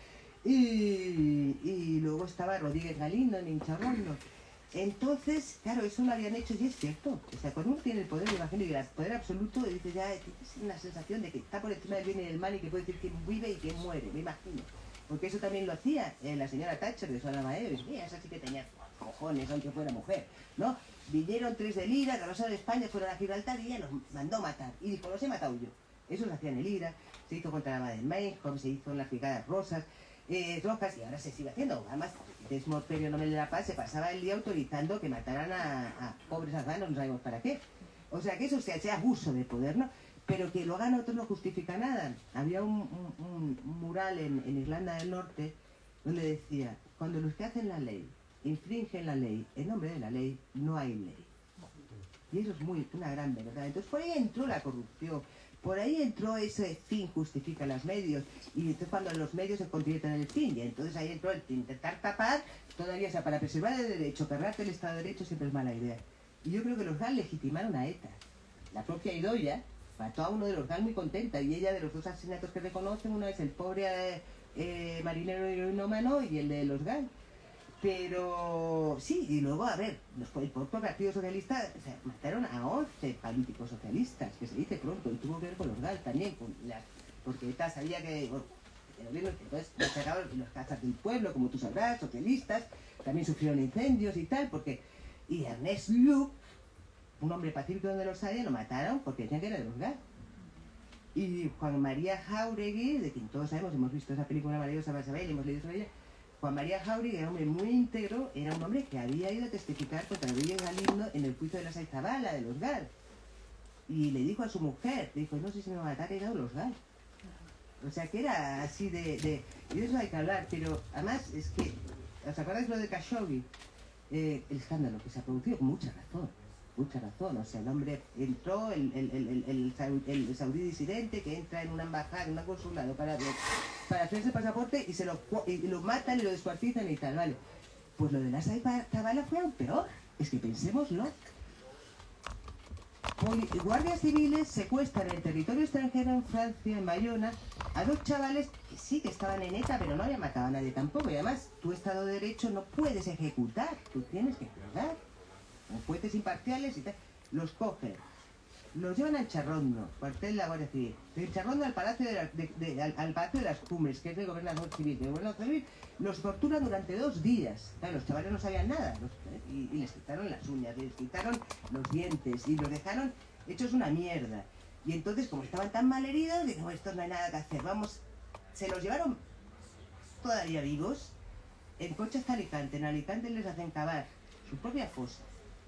Y luego estaba Rodríguez Galindo, en Hincharrondo. Entonces, claro, eso lo habían hecho y es cierto. O sea, cuando uno tiene el poder, me imagino, y el poder absoluto, dice ya, tienes una sensación de que está por encima del bien y del mal y que puede decir quién vive y quién muere, me imagino. Porque eso también lo hacía la señora Thatcher de Suana Maeo, y mira, esa sí que tenía cojones, aunque fuera mujer, ¿no? Vinieron 3 del IRA, trabajaron en España, fueron a Gibraltar y ella los mandó matar. Y dijo, los he matado yo. Eso lo hacía en el IRA, se hizo contra la Baden-Meinhof, se hizo en las Brigadas Rojas, rojas, y ahora se sigue haciendo. Además, Desmond, Premio Nobel de la Paz, se pasaba el día autorizando que mataran a pobres afganos, no sabemos para qué. O sea, que eso sea abuso de poder, ¿no? Pero que lo hagan otros no justifica nada. Había un mural en Irlanda del Norte donde decía, cuando los que hacen la ley infringen la ley en nombre de la ley, no hay ley. Y eso es una gran verdad. Entonces por ahí entró la corrupción, por ahí entró ese fin justifica los medios, y entonces cuando los medios se convierten en el fin, y entonces ahí entró el intentar tapar, todavía, o sea, para preservar el derecho, cargarte el Estado de Derecho siempre es mala idea. Y yo creo que los GAL legitimaron a ETA. La propia Idoia mató a uno de los GAL muy contenta, y ella, de los 2 asesinatos que reconocen, uno es el pobre marinero heroinómano y el de los GAL. Pero sí, y luego, a ver, el propio Partido Socialista, o sea, mataron a 11 políticos socialistas, que se dice pronto, y tuvo que ver con los GAL también, porque ETA sabía que, bueno, entonces machacaban los casas del pueblo, como tú sabrás, socialistas, también sufrieron incendios y tal, y Ernest Lluch, un hombre pacífico donde los haya, lo mataron porque decían que era de los GAL. Y Juan María Jáuregui, de quien todos sabemos, hemos visto esa película maravillosa, vas a ver, hemos leído sobre ella, Juan María Jáuregui era un hombre muy íntegro, era un hombre que había ido a testificar contra Rodríguez Galindo en el juicio de la Saizabala, de los GAL. Y le dijo a su mujer, dijo, no sé si me van a matar, he dado los GAL. O sea que era así de... Y de eso hay que hablar, pero además es que... ¿Os acordáis lo de Khashoggi? El escándalo que se ha producido con mucha razón. Mucha razón, o sea, el hombre entró, el saudí disidente que entra en una embajada, en un consulado para hacerse pasaporte y lo matan y lo descuartizan y tal, ¿vale? Pues lo de la Saizabala fue aún peor, es que pensémoslo. Guardias civiles secuestran en territorio extranjero en Francia, en Bayona, a 2 chavales que sí que estaban en ETA, pero no habían matado a nadie tampoco, y además tu Estado de Derecho no puedes ejecutar, tú tienes que juzgar. Con jueces imparciales y tal, los cogen, los llevan al Charrondo, cuartel de la Guardia Civil, del Charrondo al Palacio al Palacio de las Cumbres, que es del Gobernador Civil. El Gobernador Civil los torturan durante 2 días. Claro, los chavales no sabían nada, y les quitaron las uñas, les quitaron los dientes, y los dejaron hechos una mierda. Y entonces, como estaban tan mal heridos, dijeron, esto no hay nada que hacer, vamos, se los llevaron todavía vivos, en coche hasta Alicante. En Alicante les hacen cavar su propia fosa.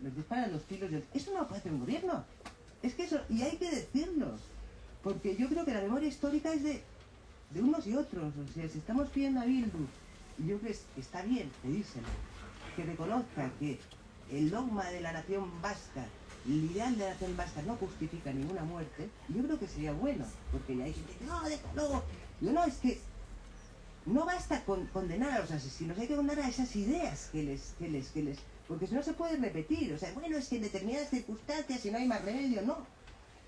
Los disparan 2 tiros y eso no lo puede hacer un gobierno. Es que eso, y hay que decirlo, porque yo creo que la memoria histórica es de unos y otros. O sea, si estamos pidiendo a Bildu, y yo creo que está bien pedírselo, que reconozca que el dogma de la nación vasca, el ideal de la nación vasca no justifica ninguna muerte, yo creo que sería bueno, porque ya hay gente que no, déjalo. Yo no, es que no basta con condenar a los asesinos, hay que condenar a esas ideas que les porque si no se puede repetir, o sea, bueno, es que en determinadas circunstancias, si no hay más remedio, no.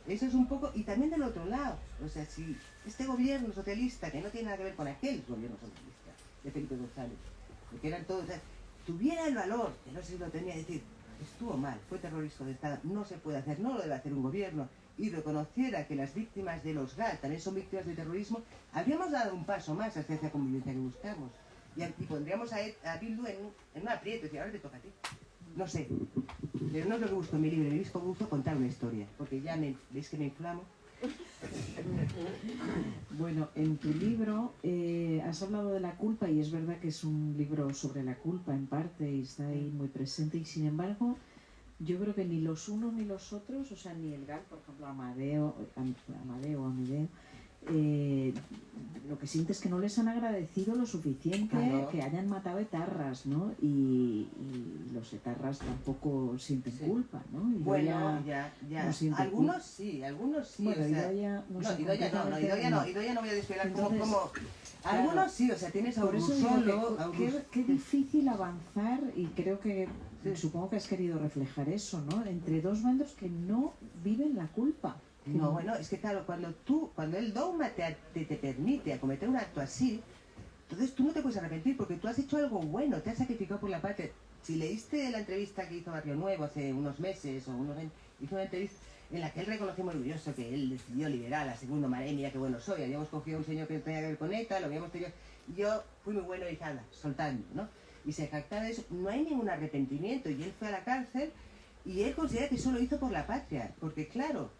Eso es un poco, y también del otro lado, o sea, si este gobierno socialista, que no tiene nada que ver con aquel gobierno socialista, de Felipe González, que eran todos, o sea, tuviera el valor, que no sé si lo tenía, de decir, estuvo mal, fue terrorista de Estado, no se puede hacer, no lo debe hacer un gobierno, y reconociera que las víctimas de los GAL también son víctimas de terrorismo, habríamos dado un paso más hacia esa convivencia que buscamos. Y pondríamos a Bildu en un aprieto, y decir, ahora te toca a ti. No sé, pero no es lo que busco en mi libro, me busco contar una historia, porque ya veis que me inflamo. Bueno, en tu libro has hablado de la culpa y es verdad que es un libro sobre la culpa en parte y está ahí muy presente y sin embargo yo creo que ni los unos ni los otros, o sea, ni el GAL, por ejemplo, Amadeo, lo que sientes es que no les han agradecido lo suficiente, claro, que hayan matado etarras, ¿no? Y los etarras tampoco sienten culpa, ¿no? Y bueno, ya. No algunos sí, bueno, o sea, Idoia no voy a desvelar. Entonces, como claro, algunos sí, o sea, tienes a por eso solo. Qué difícil avanzar y creo que supongo que has querido reflejar eso, ¿no? Entre 2 bandos que no viven la culpa. No, bueno, es que claro, cuando el dogma te permite acometer un acto así, entonces tú no te puedes arrepentir porque tú has hecho algo bueno, te has sacrificado por la patria. Si leíste la entrevista que hizo Barrio Nuevo hace unos meses hizo una entrevista en la que él reconoció muy orgulloso que él decidió liberar a Segundo Maré, mira qué bueno soy, habíamos cogido a un señor que no tenía que ver con ETA, lo habíamos tenido, yo fui muy bueno y dije, anda, soltando, ¿no? Y se jactaba de eso, no hay ningún arrepentimiento y él fue a la cárcel y él considera que eso lo hizo por la patria, porque claro,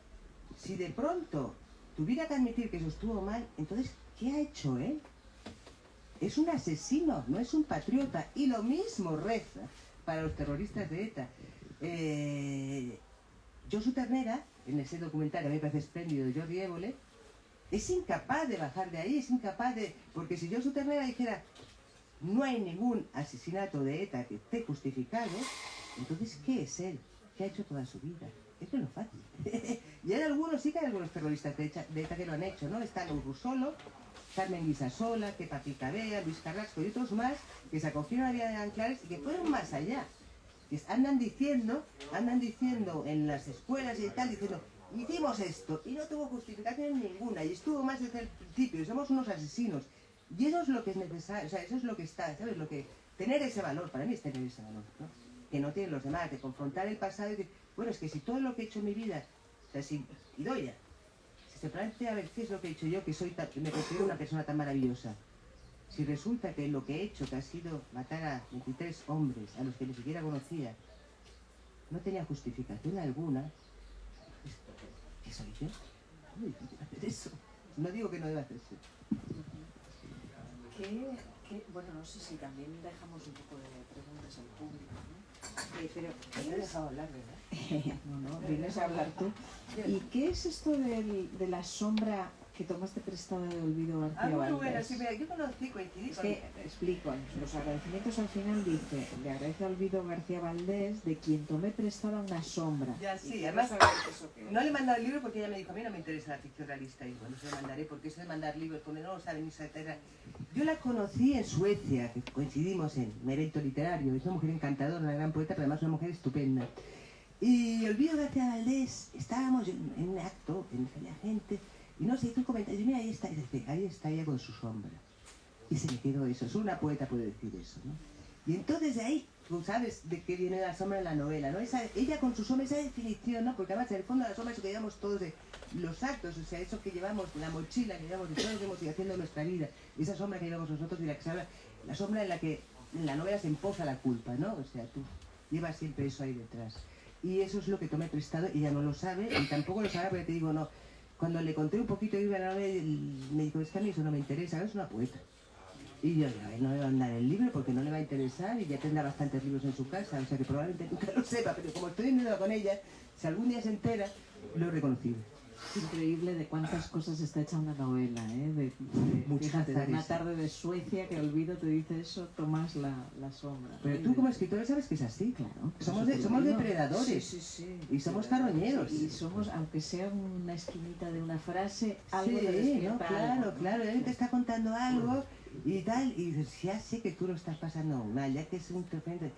si de pronto tuviera que admitir que eso estuvo mal, entonces, ¿qué ha hecho él? Es un asesino, no es un patriota. Y lo mismo reza para los terroristas de ETA. Josu Ternera, en ese documental que a mí me parece espléndido de Jordi Évole, es incapaz de bajar de ahí, es incapaz de... Porque si Josu Ternera dijera, no hay ningún asesinato de ETA que esté justificado, entonces, ¿qué es él? ¿Qué ha hecho toda su vida? Esto no es fácil. Y hay algunos, sí que hay algunos terroristas de ETA que lo han hecho, ¿no? Está Urrusolo, Carmen Guisasola, Kepa Picabea, Luis Carrasco y otros más que se acogieron a la vía de Anclares y que fueron más allá. Que andan diciendo en las escuelas y tal, diciendo, hicimos esto y no tuvo justificación ninguna y estuvo más desde el principio y somos unos asesinos. Y eso es lo que es necesario, o sea, eso es lo que está, ¿sabes? Lo que, tener ese valor, para mí es tener ese valor, ¿no? Que no tienen los demás, de confrontar el pasado y decir, bueno, es que si todo lo que he hecho en mi vida, o sea, si Idoia, si se plantea a ver qué es lo que he hecho yo, que me considero una persona tan maravillosa, si resulta que lo que he hecho, que ha sido matar a 23 hombres, a los que ni siquiera conocía, no tenía justificación alguna, ¿qué soy yo? ¿Cómo difícil hacer eso? No digo que no deba hacerse. Bueno, no sé si también dejamos un poco de preguntas al público, ¿no? Pero Me he dejado hablar, ¿verdad? no, vienes a hablar tú. ¿Y qué es esto de la sombra que tomaste prestada de Olvido García Muy Valdés? bueno, sí, mira, yo conocí, coincidí Es que, explico, los agradecimientos al final dice, le agradece a Olvido García Valdés de quien tomé prestada una sombra. Ya, sí, Y además, quiero saber eso qué es. no le he mandado el libro porque ella me dijo, a mí no me interesa la ficción realista. Y bueno, se lo mandaré porque eso de mandar libros, porque no lo saben ni etcétera. Yo la conocí en Suecia, que coincidimos en un evento literario. Es una mujer encantadora, una gran poeta, pero además una mujer estupenda. Y Olvido García Valdés, estábamos en un acto, había gente, y no sé, hizo un comentario, mira, ahí está ella con su sombra. Y se me quedó eso, solo una poeta puede decir eso, ¿no? Y entonces de ahí, tú sabes de qué viene la sombra en la novela, ¿no? Ella con su sombra, esa definición, ¿no? Porque además en el fondo la sombra es lo que llevamos todos de los actos, o sea, eso que llevamos, la mochila que llevamos de todo lo que hemos ido haciendo en nuestra vida, esa sombra que llevamos nosotros y la que se habla, la sombra en la que en la novela se emposa la culpa, ¿no? O sea, tú llevas siempre eso ahí detrás. Y eso es lo que tomé prestado, ella no lo sabe, y tampoco lo sabe porque te digo, no. Cuando le conté un poquito de la novela, me dijo, es que a mí eso no me interesa, es una poeta. Y yo digo, a ver, no le va a mandar el libro porque no le va a interesar y ya tendrá bastantes libros en su casa, o sea que probablemente nunca lo sepa, pero como estoy en duda con ella, si algún día se entera, lo he reconocido. Es increíble de cuántas cosas está hecha una novela, ¿eh? Fíjate, de una tarde de Suecia que Olvido te dice eso, tomas la sombra. Pero tú como escritora sabes que es así, claro. Somos depredadores sí. Y somos carroñeros. Y somos, aunque sea una esquinita de una frase, algo sí, te despierta ¿no? Claro, algo, ¿no? claro, él te está contando algo y tal, y dices, ya sé que tú lo estás pasando mal, ya que es un repente,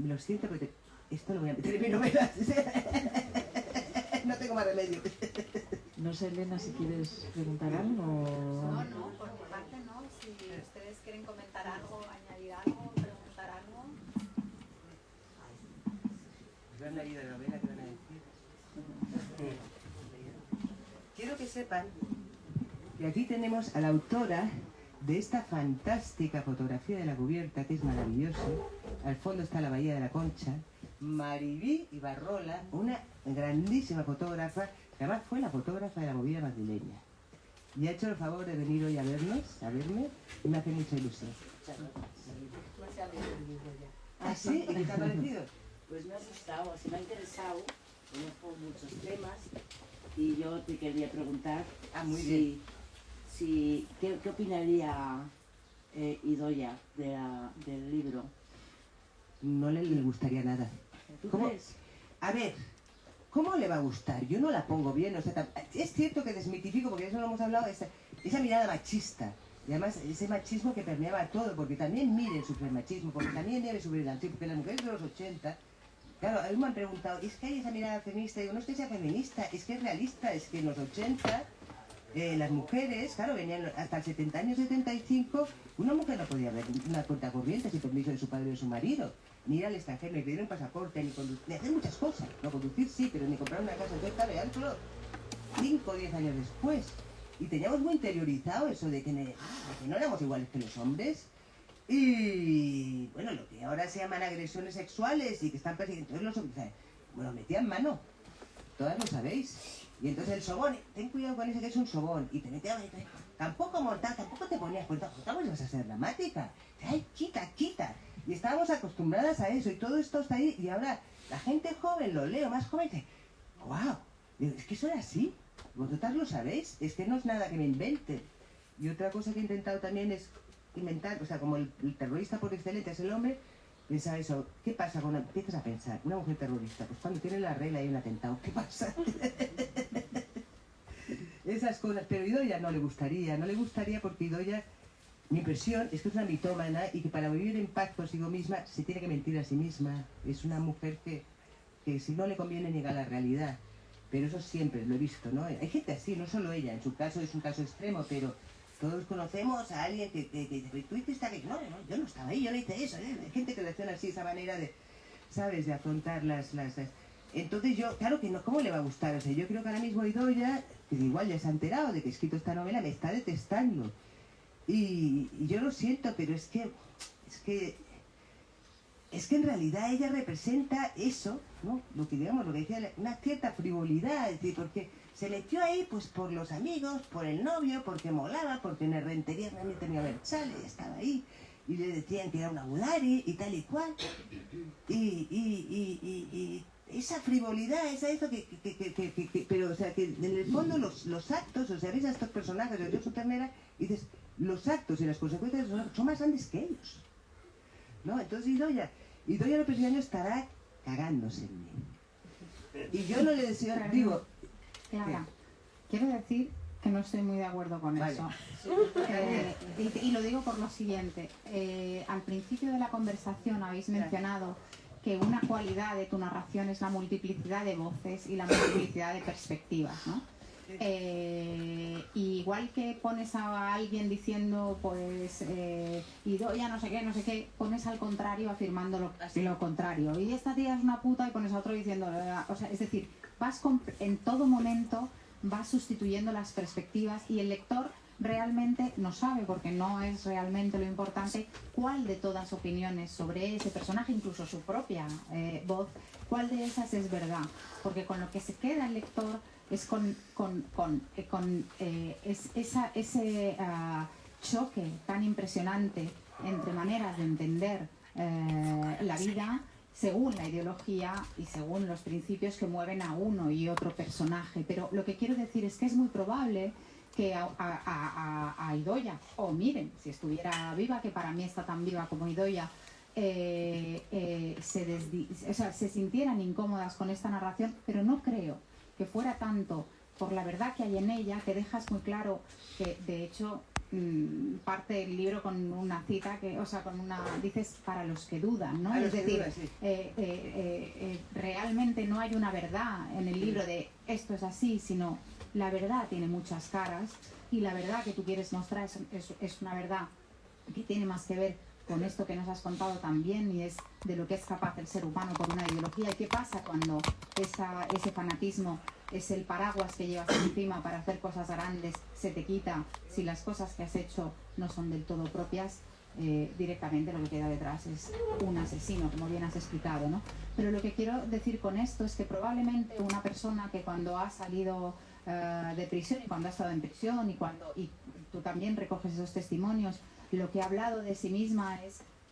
lo siento, pero esto lo voy a meter en mi novela. No tengo más remedio. No sé, Elena, si quieres preguntar algo. No, por mi parte no. Si ustedes quieren comentar algo, añadir algo, preguntar algo. Yo han leído la novela, ¿qué van a decir? Quiero que sepan que aquí tenemos a la autora de esta fantástica fotografía de la cubierta, que es maravilloso. Al fondo está la Bahía de la Concha. Maribí Ibarrola, una grandísima fotógrafa, que además fue la fotógrafa de la movida madrileña. Y ha hecho el favor de venir hoy a verme, y me hace mucha ilusión. ¿Ah, sí? ¿Y qué te ha parecido? Pues me ha gustado, así me ha interesado, conozco muchos temas y yo te quería preguntar ¿qué opinaría Idoia del libro? No le gustaría nada. ¿Tú ¿Cómo? crees? A ver, ¿cómo le va a gustar? Yo no la pongo bien, o sea, es cierto que desmitifico, porque eso lo hemos hablado, esa mirada machista, y además ese machismo que permeaba todo, porque también mire el supermachismo, porque también debe subir el ancho, porque las mujeres de los 80, claro, a mí me han preguntado, ¿es que hay esa mirada feminista? Y digo, no es que sea feminista, es que es realista, es que en los 80 las mujeres, claro, venían hasta el 70 años, 75, una mujer no podía ver una cuenta corriente sin permiso de su padre o de su marido, ni ir al extranjero, ni pedir un pasaporte, ni hacer muchas cosas. No conducir sí, pero ni comprar una casa. Entonces, claro, ya solo 5 o 10 años después. Y teníamos muy interiorizado eso de que no éramos iguales que los hombres. Y bueno, lo que ahora se llaman agresiones sexuales y que están persiguiendo, los hombres, bueno, metían mano. Todas lo sabéis. Y entonces el sobón, ten cuidado con ese que es un sobón. Y te metían, tampoco mortal, tampoco te ponías cuenta, pues vas a ser dramática. Ay, quita. Y estábamos acostumbradas a eso y todo esto está ahí. Y ahora la gente joven, lo leo, más joven, dice, ¡guau! Digo, es que eso era así. Vosotras lo sabéis, es que no es nada que me invente. Y otra cosa que he intentado también es inventar, o sea, como el terrorista por excelencia es el hombre, pensaba eso, ¿qué pasa cuando empiezas a pensar? Una mujer terrorista, pues cuando tiene la regla y un atentado, ¿qué pasa? Esas cosas, pero Idoia no le gustaría porque Idoia, mi impresión es que es una mitómana y que para vivir en paz consigo misma se tiene que mentir a sí misma. Es una mujer que si no le conviene niega la realidad. Pero eso siempre lo he visto, ¿no? Hay gente así, no solo ella, en su caso es un caso extremo, pero todos conocemos a alguien que tú hiciste aquello. No, yo no estaba ahí, yo no hice eso. Hay gente que reacciona así, esa manera de, ¿sabes?, de afrontar las... Entonces yo, claro que no, ¿cómo le va a gustar? O sea, yo creo que ahora mismo Idoia, que igual ya se ha enterado de que he escrito esta novela, me está detestando. Y yo lo siento, pero es que en realidad ella representa eso, ¿no? Lo que digamos, lo que decía, una cierta frivolidad, es decir, porque se metió ahí pues por los amigos, por el novio, porque molaba, porque en el Rentería también tenía Berchale, estaba ahí, y le decían que era una Budari y tal y cual. Y esa frivolidad, eso que pero o sea que en el fondo los actos, o sea, ves a estos personajes de Josu Ternera y dices, los actos y las consecuencias son más grandes que ellos, ¿no? Entonces Idoia el próximo año estará cagándose en mí. Y yo no le deseo, digo... Clara, quiero decir que no estoy muy de acuerdo con eso. Y lo digo por lo siguiente. Al principio de la conversación habéis mencionado que una cualidad de tu narración es la multiplicidad de voces y la multiplicidad de perspectivas, ¿no? Igual que pones a alguien diciendo, pues, Idoia no sé qué, pones al contrario afirmando lo contrario. Y esta tía es una puta y pones a otro diciendo, o sea, es decir, en todo momento vas sustituyendo las perspectivas y el lector realmente no sabe, porque no es realmente lo importante, cuál de todas opiniones sobre ese personaje, incluso su propia voz, cuál de esas es verdad, porque con lo que se queda el lector es con ese choque tan impresionante entre maneras de entender la vida según la ideología y según los principios que mueven a uno y otro personaje. Pero lo que quiero decir es que es muy probable que a Idoia, o miren, si estuviera viva, que para mí está tan viva como Idoia, se sintieran incómodas con esta narración, pero no creo que fuera tanto por la verdad que hay en ella, que dejas muy claro que, de hecho, parte el libro con una cita que, o sea, dices para los que dudan, ¿no? Es decir, realmente no hay una verdad en el libro de esto es así, sino la verdad tiene muchas caras y la verdad que tú quieres mostrar es una verdad que tiene más que ver con esto que nos has contado también, y es de lo que es capaz el ser humano por una ideología. ¿Y qué pasa cuando ese fanatismo es el paraguas que llevas encima para hacer cosas grandes, se te quita si las cosas que has hecho no son del todo propias? Directamente lo que queda detrás es un asesino, como bien has explicado, ¿no? Pero lo que quiero decir con esto es que probablemente una persona que cuando ha salido de prisión y cuando ha estado en prisión y tú también recoges esos testimonios, lo que ha hablado de sí misma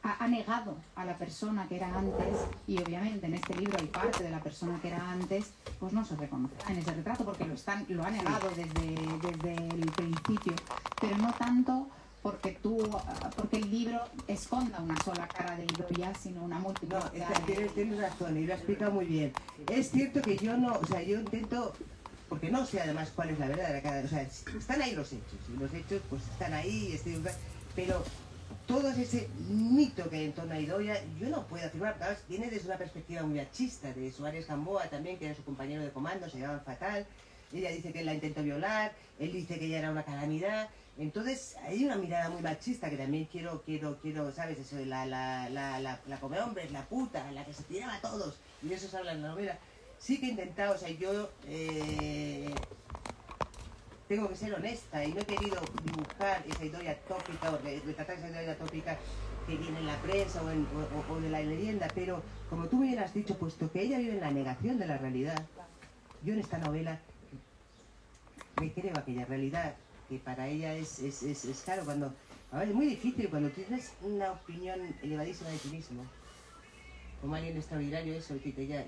ha negado a la persona que era antes, y obviamente en este libro hay parte de la persona que era antes, pues no se reconoce en ese retrato porque lo ha negado desde el principio, pero no tanto porque el libro esconda una sola cara de Idoia, sino una multiplicidad. No, tienes razón y lo has explicado muy bien. Es cierto que yo intento, porque no sé además cuál es la verdad de la cara, o sea, están ahí los hechos, y los hechos pues están ahí, pero todo ese mito que hay en torno a Idoia, yo no puedo afirmar, porque viene desde una perspectiva muy machista, de Suárez Gamboa también, que era su compañero de comando, se llevaban fatal, ella dice que él la intentó violar, él dice que ella era una calamidad, entonces hay una mirada muy machista que también quiero, ¿sabes? Eso, la come hombres, la puta, la que se tiraba a todos, y de eso se habla en la novela. Sí que he intentado, o sea, yo tengo que ser honesta y no he querido dibujar esa Idoia tópica o retratar esa Idoia tópica que viene en la prensa o de la leyenda, pero como tú bien has dicho, puesto que ella vive en la negación de la realidad, yo en esta novela me creo aquella realidad que para ella es claro, cuando ahora es muy difícil cuando tienes una opinión elevadísima de ti mismo, como alguien extraordinario, eso, que ella,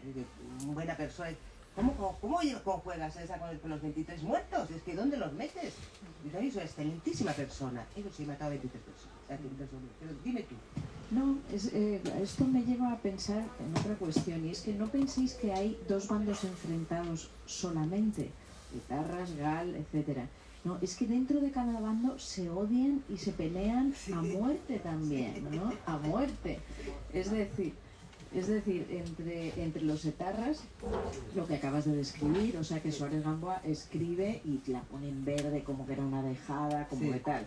buena persona. ¿Cómo juegas esa con los 23 muertos? Es que ¿dónde los metes? Y yo soy una excelentísima persona. Ellos sí he matado a 23 personas. Pero dime tú. No, esto me lleva a pensar en otra cuestión, y es que no penséis que hay dos bandos enfrentados solamente, Etarras, Gal, etcétera. No, es que dentro de cada bando se odian y se pelean a muerte también, ¿no? A muerte. Es decir, entre los etarras, lo que acabas de describir, o sea que Suárez Gamboa escribe y la pone en verde como que era una dejada, como que tal.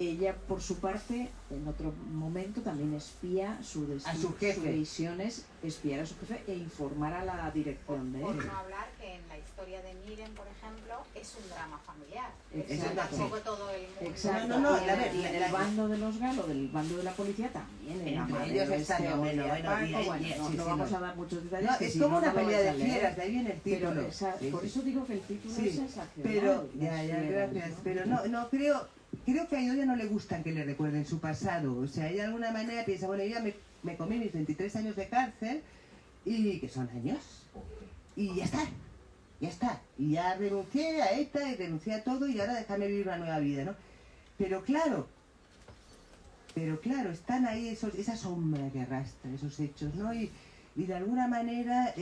Ella, por su parte, en otro momento también espía su visión es espiar a su jefe e informar a la dirección de él. Por no hablar que en la historia de Miren, por ejemplo, es un drama familiar. Exacto. Tampoco todo el mundo. Exacto. No, Y el bando de los galos, del bando de la policía también. Entre ellos están no vamos a dar muchos detalles. No, que es si como no, una no lo pelea vais a de leer. fieras, de ahí viene el título. Pero por eso digo que el título es sensacional. Pero, las fieras, gracias. ¿no? Pero no, creo que a Idoia no le gustan que le recuerden su pasado. O sea, ella de alguna manera piensa, bueno, yo ya me comí mis 23 años de cárcel, y que son años, y ya está. Y ya renuncié a ETA y renuncié a todo, y ahora déjame vivir una nueva vida, ¿no? Pero claro, están ahí esa sombra que arrastra, esos hechos, ¿no? Y de alguna manera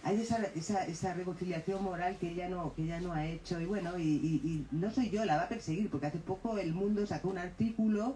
hay esa reconciliación moral que ella no ha hecho. Y bueno, y no soy yo, la va a perseguir, porque hace poco El Mundo sacó un artículo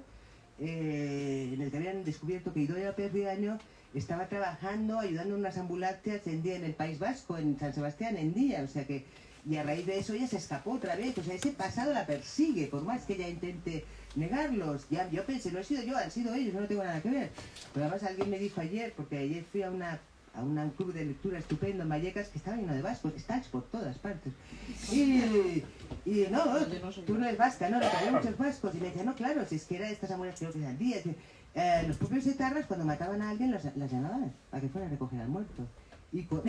en el que habían descubierto que Idoia Perriaño estaba trabajando, ayudando en unas ambulancias en el País Vasco, en San Sebastián, en día, o sea que, y a raíz de eso ella se escapó otra vez, o sea, ese pasado la persigue, por más que ella intente negarlos. Ya, yo pensé, no he sido yo, han sido ellos, no tengo nada que ver. Pero además alguien me dijo ayer, porque ayer fui a un club de lectura estupendo en Vallecas que estaba lleno de vascos, estás por todas partes. Y no, tú no eres vasca, no, había muchos vascos. Y me decía, no, claro, si es que era estas ambulancias, creo que eran días. Los propios etarras, cuando mataban a alguien, las llamaban para que fueran a recoger al muerto. Y con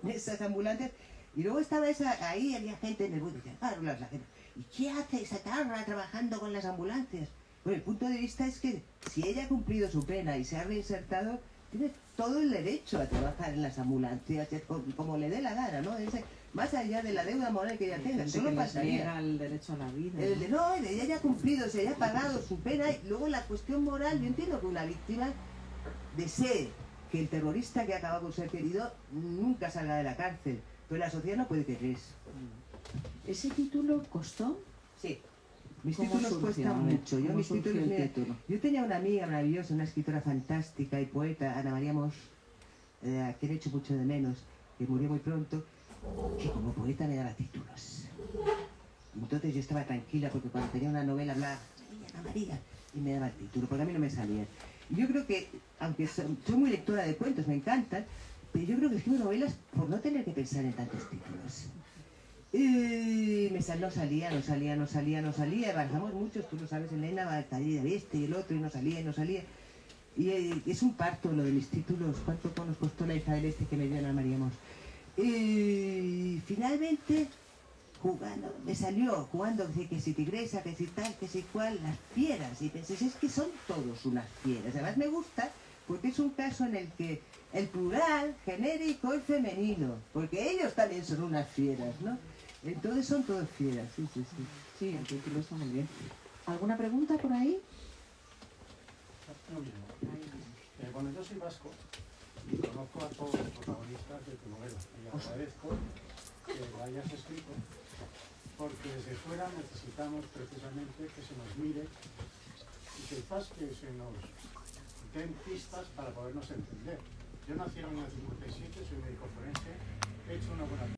esas ambulancias. Y luego estaba ahí había gente nerviosa. Claro, la gente, ¿y qué hace esa etarra trabajando con las ambulancias? Bueno, el punto de vista es que si ella ha cumplido su pena y se ha reinsertado, tiene todo el derecho a trabajar en las ambulancias, como le dé la gana, ¿no? Más allá de la deuda moral que ella tenga, solo pasaría. El derecho a la vida. Ella ya ha cumplido, se haya pagado su pena. Y luego la cuestión moral, yo entiendo que una víctima desee que el terrorista que acaba con ser querido nunca salga de la cárcel, pero la sociedad no puede querer eso. ¿Ese título costó? Sí. Mis títulos cuestan mucho. Yo tenía una amiga maravillosa, una escritora fantástica y poeta, Ana María Mos, a quien he hecho mucho de menos, que murió muy pronto, que como poeta me daba títulos. Entonces yo estaba tranquila porque cuando tenía una novela hablaba Ana María y me daba el título, porque a mí no me salía. Y yo creo que, aunque soy muy lectora de cuentos, me encantan, pero yo creo que escribo novelas por no tener que pensar en tantos títulos. Y no salía, barajamos muchos, tú lo sabes, Elena, Taller de este y el otro, y no salía. Y es un parto lo de mis títulos. ¿Cuánto nos costó La hija del este que me dio Ana María Mos? Y finalmente, me salió jugando que si tigresa, que si tal, que si cual, las fieras. Y pensé, es que son todos unas fieras. Además me gusta porque es un caso en el que el plural genérico es femenino, porque ellos también son unas fieras, ¿no? Entonces son todos fieras, sí. Sí, el título está muy bien. ¿Alguna pregunta por ahí? Muy bien. Bueno, yo soy vasco y conozco a todos los protagonistas de tu novela. Y agradezco que la hayas escrito, porque desde fuera necesitamos precisamente que se nos mire y quizás que se nos den pistas para podernos entender. Yo nací en el año 57, soy médico forense, he hecho una buena